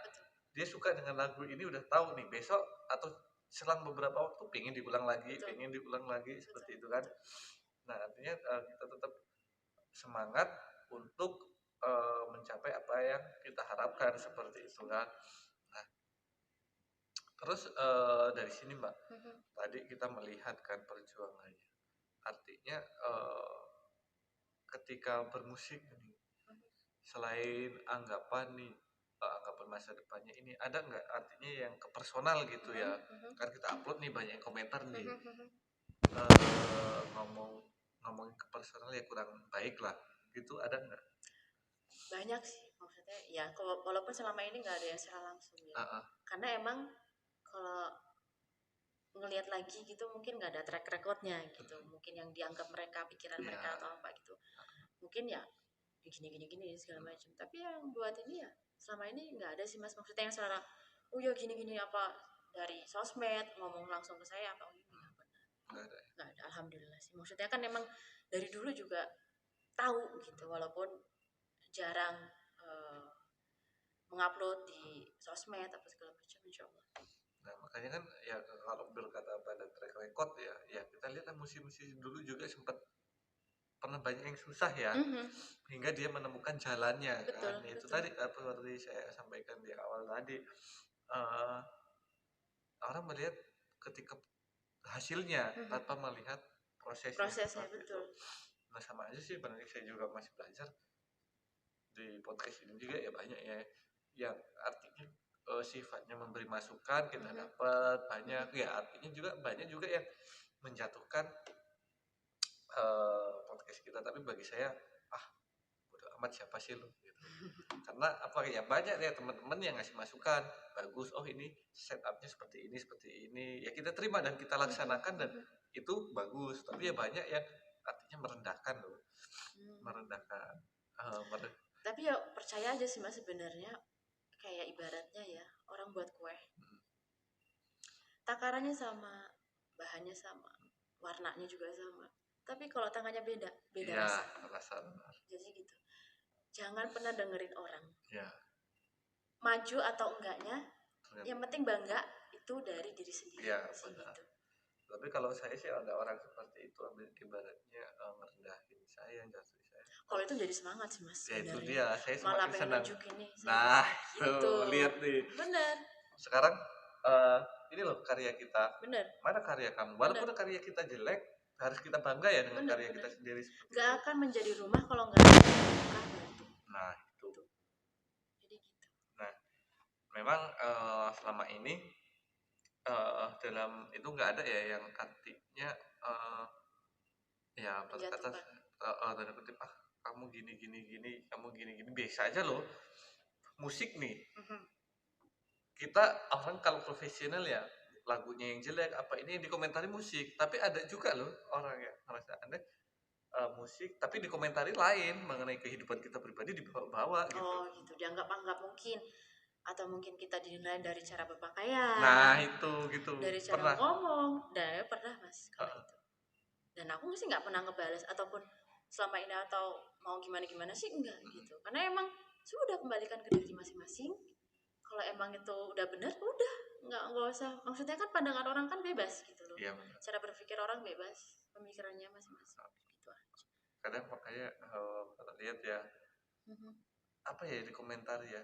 Dia suka dengan lagu ini, udah tahu nih besok atau selang beberapa waktu pengen diulang lagi, seperti itu kan. Nah, artinya kita tetap semangat untuk mencapai apa yang kita harapkan, seperti itu kan. Nah, terus dari sini Mbak, tadi kita melihat kan perjuangannya. Artinya ketika bermusik nih, selain anggapan masa depannya ini, ada nggak artinya yang ke personal gitu ya? Kan kita upload nih banyak komentar nih, ngomongin ke personal ya kurang baik lah, gitu ada nggak? Banyak sih, maksudnya ya walaupun selama ini nggak ada yang secara langsung ya, karena emang kalau ngelihat lagi gitu mungkin nggak ada track recordnya gitu, mungkin yang dianggap mereka pikiran mereka atau apa gitu, mungkin ya gini segala macam. Tapi yang buat ini ya selama ini nggak ada sih Mas, maksudnya yang secara gini apa dari sosmed ngomong langsung ke saya apa ini nggak ada, alhamdulillah sih. Maksudnya kan emang dari dulu juga tahu gitu, walaupun jarang mengupload di sosmed apa segala macam, insya Allah. Nah makanya kan ya kalau berkata pada track record ya kita lihat kan musisi dulu juga sempat pernah banyak yang susah ya, hingga dia menemukan jalannya. Betul, kan itu tadi seperti saya sampaikan di awal tadi, orang melihat ketika hasilnya tanpa melihat prosesnya betul. Nah sama aja sih, benar saya juga masih belajar di podcast ini juga ya, banyak ya yang artinya sifatnya memberi masukan, kita dapat banyak ya, artinya juga banyak juga yang menjatuhkan podcast kita. Tapi bagi saya bodo amat siapa sih lu gitu. Karena apa ya, banyak ya teman-teman yang ngasih masukan bagus, ini setupnya seperti ini ya kita terima dan kita laksanakan dan itu bagus. Tapi ya banyak yang artinya merendahkan loh, tapi ya percaya aja sih Mas, sebenarnya kayak ibaratnya ya orang buat kue, takarannya sama, bahannya sama, warnanya juga sama, tapi kalau tangannya beda rasa. Jadi gitu, jangan pernah dengerin orang maju atau enggaknya, yang penting bangga itu dari diri sendiri gitu. Tapi kalau saya sih ada orang seperti itu, ibaratnya merendahin saya, jatuhin saya. Kalau itu jadi semangat sih Mas. Ya itu dia, saya malah semakin senang. Nah, gitu. Lihat nih. Bener. Sekarang ini loh karya kita. Bener. Mana karya kamu? Walaupun karya kita jelek, harus kita bangga ya dengan karya kita sendiri. Gak akan menjadi rumah kalau nggak ada batu. Nah itu. Jadi gitu. Nah, memang selama ini dalam itu nggak ada ya yang artinya ya berkata tanda kutip kamu gini kamu gini biasa aja loh. Musik nih, kita orang kalau profesional ya lagunya yang jelek apa ini dikomentari musik, tapi ada juga loh orang yang merasa aneh musik tapi dikomentari lain mengenai kehidupan kita pribadi dibawa-bawa gitu. Gitu, dianggap mungkin, atau mungkin kita dinilai dari cara berpakaian. Nah itu gitu. Dari cara ngomong, pernah Mas kalau itu. Dan aku sih nggak pernah ngebales ataupun selama ini atau mau gimana sih enggak gitu, karena emang sudah kembalikan ke diri masing-masing. Kalau emang itu udah benar udah nggak usah, maksudnya kan pandangan orang kan bebas gitu loh. Iya, cara berpikir orang bebas, pemikirannya masing-masing gitu aja. Kadang makanya kalau lihat ya apa ya di komentar ya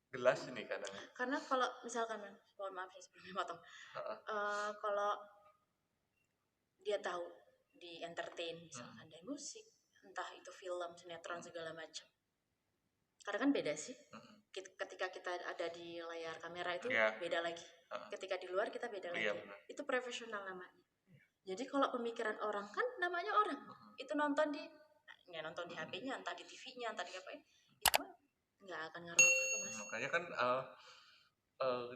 gelas ini kadang. Karena kalau misalkan mohon maaf ya sebelumnya potong, kalau dia tahu di entertain misalkan dari musik, entah itu film, sinetron segala macam, karena kan beda sih. Ketika kita ada di layar kamera itu beda lagi, ketika di luar kita beda lagi. Itu profesional namanya. Jadi kalau pemikiran orang kan namanya orang, itu nonton di HP-nya, entah di TV-nya, entah di apa, itu nggak akan ngaruh apa Mas. Makanya kan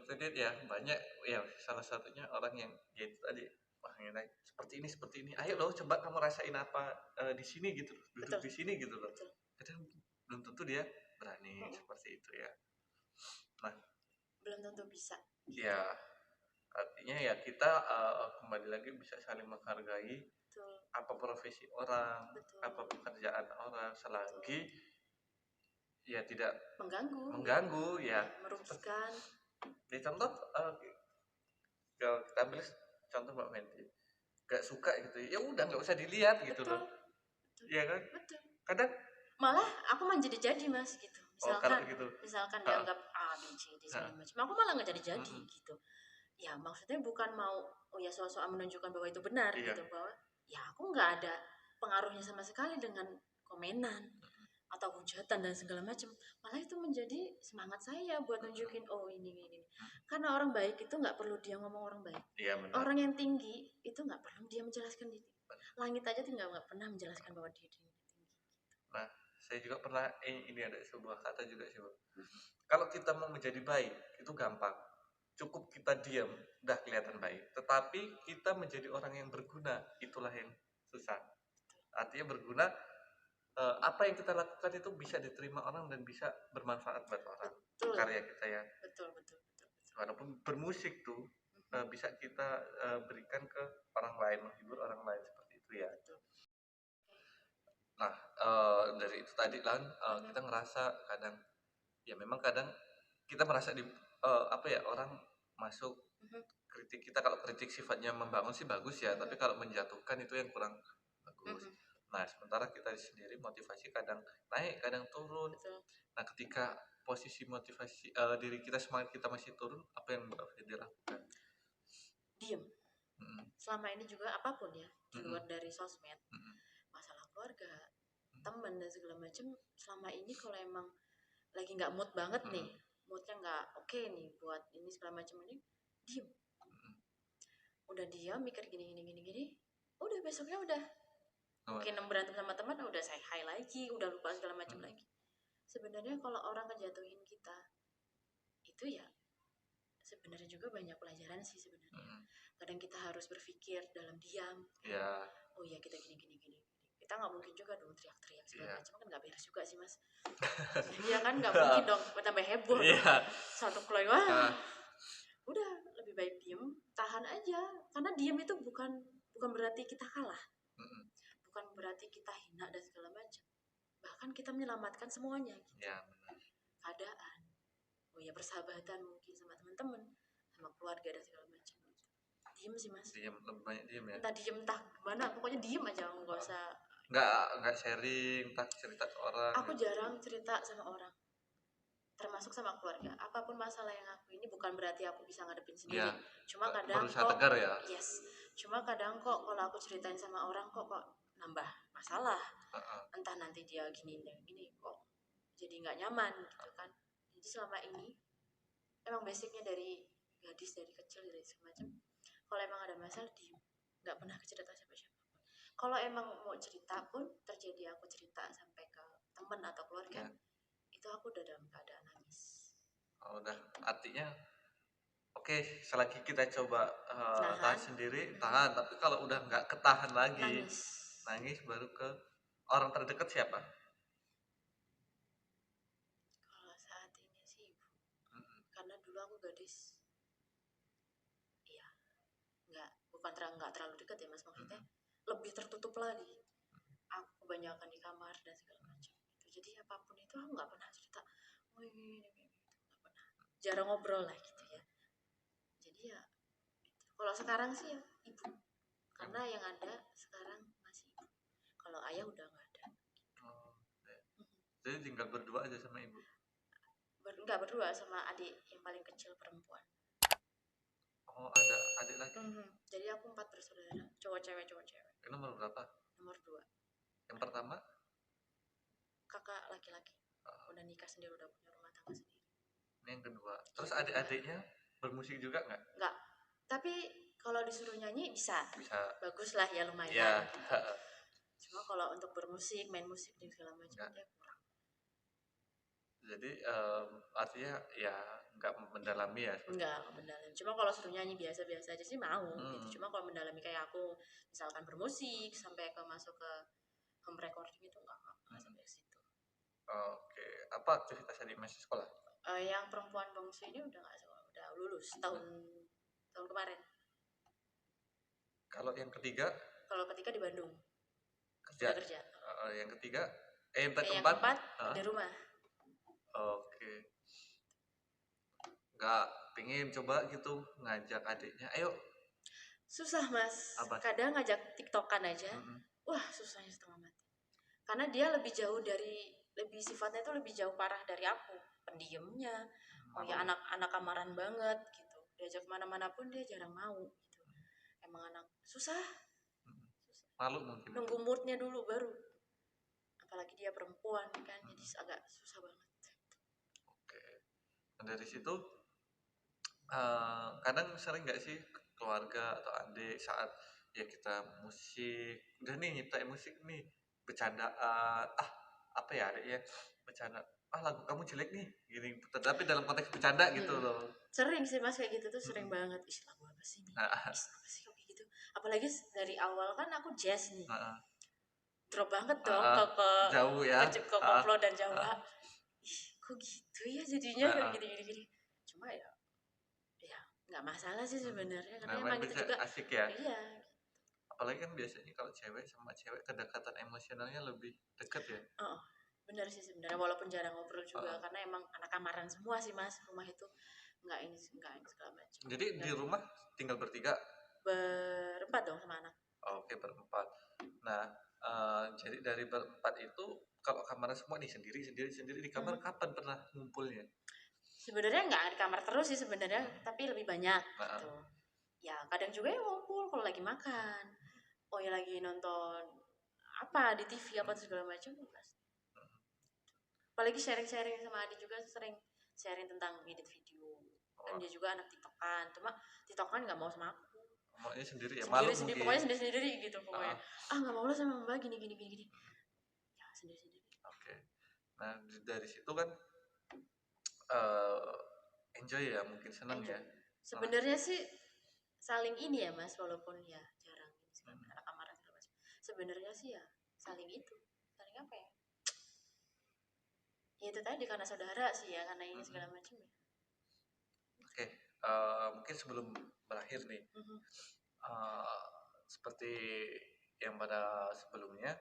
kita lihat ya banyak ya, salah satunya orang yang ya itu tadi seperti ini, ayo loh coba kamu rasain apa di sini gitu, duduk di sini gitu loh. Kadang belum tentu dia berani seperti itu ya. Nah, belum tentu bisa gitu. Ya artinya ya kita kembali lagi bisa saling menghargai. Betul. Apa profesi orang, betul, apa pekerjaan orang, selagi ya tidak mengganggu ya, merugikan. Di contoh kalau kita ambil contoh Mbak Menti gak suka gitu ya udah nggak usah dilihat gitu. Betul. Loh ya kan. Betul. Kadang malah aku jadi Mas gitu, misalkan gitu. Misalkan dianggap A B C D segala macam, aku malah nggak jadi gitu ya. Maksudnya bukan mau ya soal menunjukkan bahwa itu benar gitu, bahwa ya aku nggak ada pengaruhnya sama sekali dengan komenan atau hujatan dan segala macam, malah itu menjadi semangat saya buat nunjukin ini. Karena orang baik itu nggak perlu dia ngomong orang baik. Orang yang tinggi itu nggak perlu dia menjelaskan diri. Langit aja nggak pernah menjelaskan bahwa dia tinggi. Nah, saya juga pernah ini ada sebuah kata juga sih, kalau kita mau menjadi baik itu gampang, cukup kita diam udah kelihatan baik. Tetapi kita menjadi orang yang berguna, itulah yang susah. Artinya berguna, apa yang kita lakukan itu bisa diterima orang dan bisa bermanfaat buat orang. Betul. Karya kita ya. Betul. Walaupun bermusik tuh bisa kita berikan ke orang lain, menghibur orang lain seperti itu ya. Betul. Nah, dari itu tadi kan kita ngerasa kadang ya memang kadang kita merasa di orang masuk kritik kita, kalau kritik sifatnya membangun sih bagus ya, tapi kalau menjatuhkan itu yang kurang bagus. Nah, sementara kita sendiri motivasi kadang naik, kadang turun. Betul. Nah, ketika posisi motivasi diri kita, semangat kita masih turun, apa yang Mbak Fedi lakukan? Diem. Selama ini juga apapun ya, di luar dari sosmed, masalah keluarga, teman dan segala macam, selama ini kalau emang lagi nggak mood banget nih, moodnya nggak oke nih buat ini segala macam, ini diem. Udah diam, mikir gini, udah besoknya udah mungkin berantem sama teman, udah saya high lagi, udah lupa segala macam lagi. Sebenarnya kalau orang ngejatuhin kita itu ya sebenarnya juga banyak pelajaran sih sebenarnya. Kadang kita harus berpikir dalam diam. Yeah. Oh iya, kita gini. Kita nggak mungkin juga dong teriak-teriak segala macam, kan nggak beres juga sih Mas. Iya kan, nggak mungkin dong tambah heboh. Satu keluarga. Udah lebih baik diem, tahan aja. Karena diem itu bukan berarti kita kalah. Bukan berarti kita hina dan segala macam. Bahkan kita menyelamatkan semuanya gitu. Ya, benar. Keadaan. Oh ya, persahabatan mungkin sama teman-teman, sama keluarga dan segala macam. Diem sih Mas. Diem, lebih banyak diem ya. Entah diem entah gimana, pokoknya diem aja, nggak usah. Nggak sharing, entah cerita ke orang. Aku jarang cerita sama orang. Termasuk sama keluarga. Apapun masalah yang aku ini bukan berarti aku bisa ngadepin sendiri. Ya, cuma kadang tegar ya. Yes. Cuma kadang kok kalau aku ceritain sama orang kok nambah masalah. Entah nanti dia gini kok jadi nggak nyaman gitu kan. Jadi selama ini emang basicnya dari gadis, dari kecil, dari semacam, kalau emang ada masalah diem, nggak pernah cerita siapa-siapa. Kalau emang mau cerita pun terjadi aku cerita sampai ke teman atau keluarga, itu aku udah dalam keadaan nangis. Udah, artinya oke, selagi kita coba tahan sendiri, tahan. Tapi kalau udah nggak ketahan lagi, nangis baru ke orang terdekat siapa? Kalau saat ini sih ibu, karena dulu aku gadis, iya, nggak terlalu dekat ya Mas, maksudnya lebih tertutup lagi. Aku banyak menyanyiakan di kamar dan segala macam gitu. Jadi apapun itu aku nggak pernah cerita ini nggak pernah, jarang ngobrol lah gitu ya. Jadi ya kalau sekarang sih ya ibu, karena yang ada sekarang masih ibu, kalau ayah udah nggak ada. Oh, ya. Jadi tinggal berdua aja sama ibu? Nggak berdua, sama adik yang paling kecil perempuan. Oh, ada adik lagi? Jadi aku 4 bersaudara, cowok cewek. Ini nomor berapa? Nomor 2. Yang pertama? Kakak laki-laki, udah nikah sendiri, udah punya rumah tangga sendiri. Ini yang kedua. Terus adik-adiknya bermusik juga nggak? Nggak, tapi kalau disuruh nyanyi bisa. Bagus lah ya, lumayan. Ya. Gitu. Cuma kalau untuk bermusik, main musik dan segala macam dia kurang. Jadi artinya ya nggak mendalami ya? Nggak mendalami. Cuma kalau suruh nyanyi biasa-biasa aja sih mau. Gitu. Cuma kalau mendalami kayak aku, misalkan bermusik sampai ke masuk ke home recording itu nggak sampai ke situ. Oke. Apa aktivitasnya di masih sekolah? Yang perempuan bungsu ini udah nggak sekolah, udah lulus tahun kemarin. Kalau yang ketiga? Kalau ketiga di Bandung. Kerja. Yang ketiga? Yang keempat di rumah. Oke. Nggak pingin coba gitu ngajak adiknya, ayo? Susah mas. Apa? Kadang ngajak tiktokan aja, wah susahnya setengah mati. Karena dia lebih jauh dari, lebih sifatnya itu lebih jauh parah dari aku. Pendiemnya, ya anak kamaran banget gitu. Diajak kemana-mana pun dia jarang mau gitu. Emang anak susah. Malu mungkin. Nunggu moodnya dulu baru. Apalagi dia perempuan kan, jadi agak susah banget. Oke. Nah, dari situ kadang sering nggak sih keluarga atau adik saat ya kita musik, udah nih nyiptain musik nih, bercandaan, apa ya adik ya, bercanda, lagu kamu jelek nih, gini, tapi dalam konteks bercanda gitu loh. Sering sih mas kayak gitu tuh, sering banget. Lagu apa sih nih? Apa sih kok kayak gitu? Apalagi dari awal kan aku jazz nih. Drop banget dong ke jauh ya, ke koplo dan Jawa. Kok gitu ya jadinya kayak gini. Cuma ya nggak masalah sih sebenarnya, karena emang itu juga asik ya. Iya. Apalagi kan biasanya kalau cewek sama cewek kedekatan emosionalnya lebih dekat ya. Benar sih sebenarnya, walaupun jarang ngobrol juga, karena emang anak kamaran semua sih mas, rumah itu nggak ini segala macam. Jadi di rumah tinggal bertiga? Berempat dong sama anak. Oke, berempat. Nah, jadi dari berempat itu kalau kamar semua nih sendiri di kamar, kapan pernah ngumpulnya? Sebenarnya nggak di kamar terus sih sebenarnya, tapi lebih banyak gitu. Ya kadang juga ya ngumpul kalau lagi makan, ya lagi nonton apa di TV apa segala macam. Apalagi sharing sama adik juga, sering sharing tentang edit video. Kan dia juga anak tiktokan, cuma tiktokan nggak mau sama aku. Maunya sendiri ya, malu sendiri, pokoknya sendiri gitu pokoknya. Nggak mau lah sama mbak gini. Ya sendiri. Oke. Nah dari situ kan enjoy ya, mungkin senang ya. Sebenarnya sih saling ini ya mas, walaupun ya jarang anak kamaran segala macam. Sebenarnya sih ya saling apa ya? Ya itu tadi, karena saudara sih ya, karena ini segala macam ya. Oke, mungkin sebelum berakhir nih, seperti yang pada sebelumnya,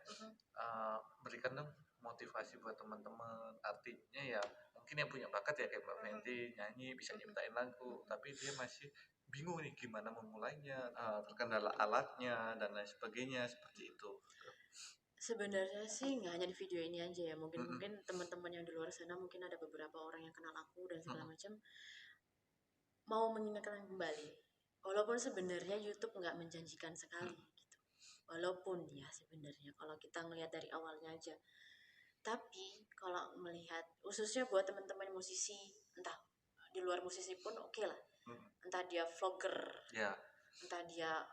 berikan dong motivasi buat teman-teman. Artinya ya mungkin yang punya bakat ya kayak Mbak Fendi, nyanyi, bisa nyiptain lagu, tapi dia masih bingung nih gimana memulainya, terkendala alatnya dan lain sebagainya, seperti itu. Sebenarnya sih nggak hanya di video ini aja ya, mungkin teman-teman yang di luar sana mungkin ada beberapa orang yang kenal aku dan segala macam mau mengingatkan kembali, walaupun sebenarnya YouTube nggak menjanjikan sekali gitu, walaupun ya sebenarnya kalau kita ngelihat dari awalnya aja. Tapi kalau melihat khususnya buat teman-teman musisi, entah di luar musisi pun oke lah, entah dia vlogger, entah dia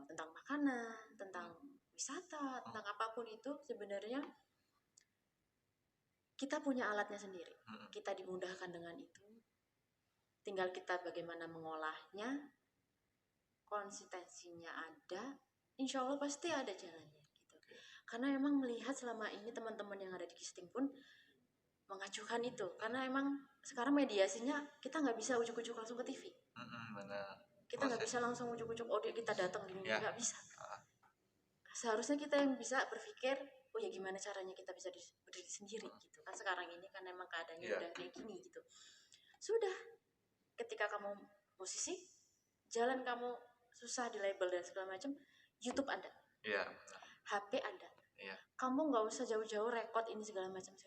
tentang makanan, tentang wisata, tentang apapun itu, sebenarnya kita punya alatnya sendiri. Kita dimudahkan dengan itu. Tinggal kita bagaimana mengolahnya, konsistensinya ada, insya Allah pasti ada jalannya gitu. Karena emang melihat selama ini teman-teman yang ada di Kisting pun mengacuhkan itu, karena emang sekarang mediasinya kita nggak bisa ujuk-ujuk langsung ke TV. Kita nggak bisa langsung ujuk-ujuk kita datang gini, nggak bisa. Seharusnya kita yang bisa berpikir oh ya gimana caranya kita bisa berdiri sendiri gitu kan, sekarang ini kan emang keadaannya udah kayak gini gitu. Sudah, ketika kamu musisi, jalan kamu susah di label dan segala macam, YouTube ada, HP ada, kamu nggak usah jauh-jauh rekod ini segala macam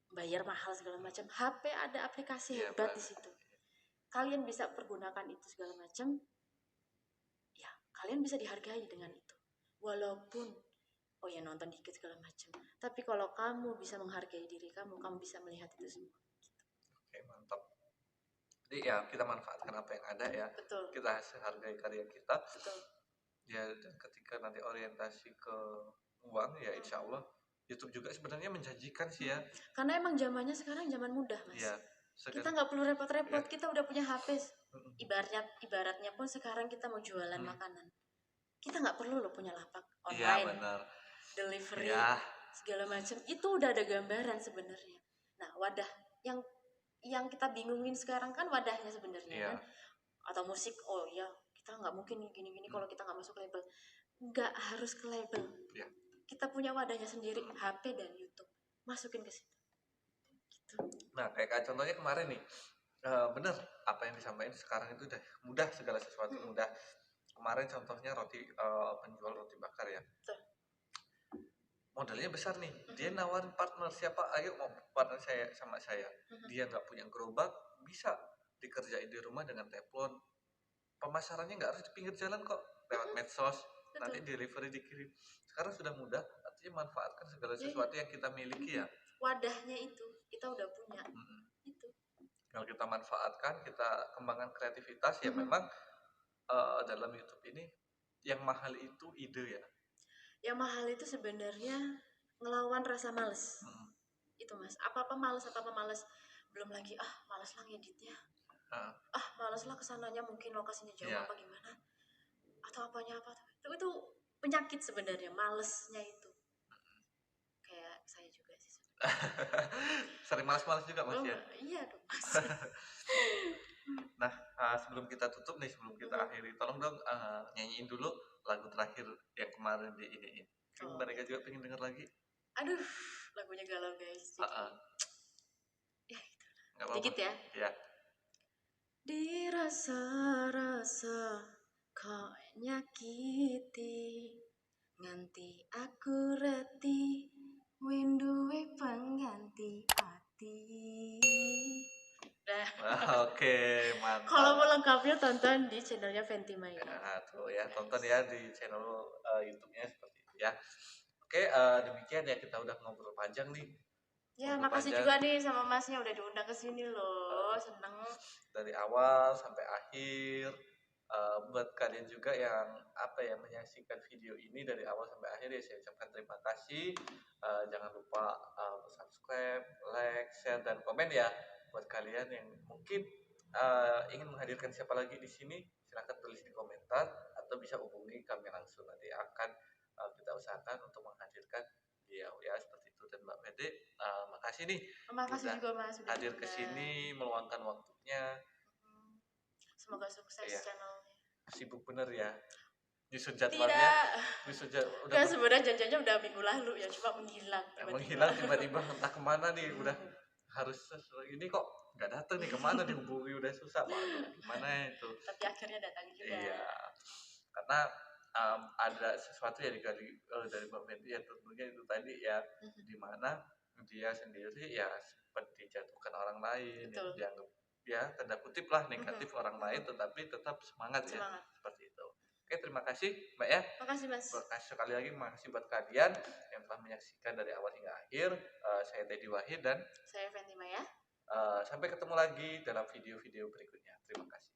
bayar mahal segala macam, HP ada aplikasi hebat di situ, kalian bisa pergunakan itu segala macam, ya kalian bisa dihargai dengan itu, walaupun oh ya nonton dikit segala macam, tapi kalau kamu bisa menghargai diri kamu bisa melihat itu semua gitu. Oke, mantap. Jadi ya kita manfaatkan apa yang ada ya. Betul. Kita hargai karya kita. Betul. Ya, dan ketika nanti orientasi ke uang ya insya Allah YouTube juga sebenarnya menjanjikan sih ya. Karena emang zamannya sekarang zaman mudah, Mas. Ya, kita nggak perlu repot-repot, kita udah punya HP. Ibaratnya pun sekarang kita mau jualan makanan, kita nggak perlu loh punya lapak online, benar. Delivery, segala macam. Itu udah ada gambaran sebenarnya. Nah, wadah yang kita bingungin sekarang kan wadahnya sebenarnya kan. Atau musik, oh ya kita nggak mungkin gini-gini kalau kita nggak masuk label. Nggak harus ke label. Kita punya wadahnya sendiri, HP dan YouTube. Masukin ke situ. Gitu. Nah, kayak contohnya kemarin nih, bener apa yang disampaikan sekarang itu udah mudah, segala sesuatu mudah. Kemarin contohnya penjual roti bakar ya. Betul. Modalnya besar nih, dia nawarin partner, siapa ayo mau partner saya sama saya. Dia nggak punya gerobak, bisa dikerjain di rumah dengan teflon. Pemasarannya nggak harus di pinggir jalan kok, lewat medsos. Betul. Nanti delivery dikirim. Sekarang sudah mudah, artinya manfaatkan segala sesuatu yang kita miliki ya. Wadahnya itu kita udah punya. Itu. Kalau kita manfaatkan, kita kembangkan kreativitas ya memang dalam YouTube ini yang mahal itu ide ya. Yang mahal itu sebenarnya ngelawan rasa males. Itu Mas, apa-apa males. Belum lagi males lah ngeditnya. Males lah kesananya, mungkin lokasinya jauh apa gimana. Atau apanya apa. Itu penyakit sebenarnya, malesnya itu. Kayak saya juga sih. Sering malas-malas juga Mas ya? Iya dong Mas. Nah, sebelum kita tutup nih, sebelum kita akhiri, tolong dong nyanyiin dulu lagu terakhir yang kemarin di ini. Mereka juga pengen denger lagi. Aduh, lagunya galau guys. Ya gitu. Dikit ya. Iya. Dirasa-rasa kau nyakiti, nganti aku reti, winduwe pengganti hati. Oke, mantap. Kalau mau lengkapnya tonton di channelnya Fenty Maya. Tuh ya, tonton ya di channel YouTube-nya seperti itu ya. Oke, demikian ya, kita udah ngobrol panjang nih. Ya, makasih juga nih sama Masnya udah diundang ke sini loh, seneng. Dari awal sampai akhir, buat kalian juga yang menyaksikan video ini dari awal sampai akhir ya, saya ucapkan terima kasih. Jangan lupa subscribe, like, share, dan komen ya. Buat kalian yang mungkin ingin menghadirkan siapa lagi di sini, silahkan tulis di komentar atau bisa hubungi kami langsung, nanti akan kita usahakan untuk menghadirkan dia ya, seperti itu. Dan Mbak Fede, makasih nih. Makasih juga Mas sudah hadir ke sini, meluangkan waktunya. Semoga sukses channelnya. Sibuk bener ya. Nyusun jadwalnya. Udah sebenarnya janjinya udah minggu lalu ya, cuma menghilang. Menghilang tiba-tiba entah kemana nih, udah harus ini kok nggak datang nih, kemana dihubungi udah susah banget, gimana itu. Tapi akhirnya datang juga. Iya, karena ada sesuatu yang digali dari Mbak Fenty ya, tentunya itu tadi ya, di mana dia sendiri ya seperti dijatuhkan orang lain, yang dianggap ya tanda kutip lah negatif orang lain, tetapi tetap semangat ya, seperti itu. Oke, terima kasih Mbak ya. Makasih Mas. Sekali lagi makasih buat kalian yang telah menyaksikan dari awal hingga akhir. Saya Teddy Wahid dan saya Fenty Maya. Sampai ketemu lagi dalam video-video berikutnya. Terima kasih.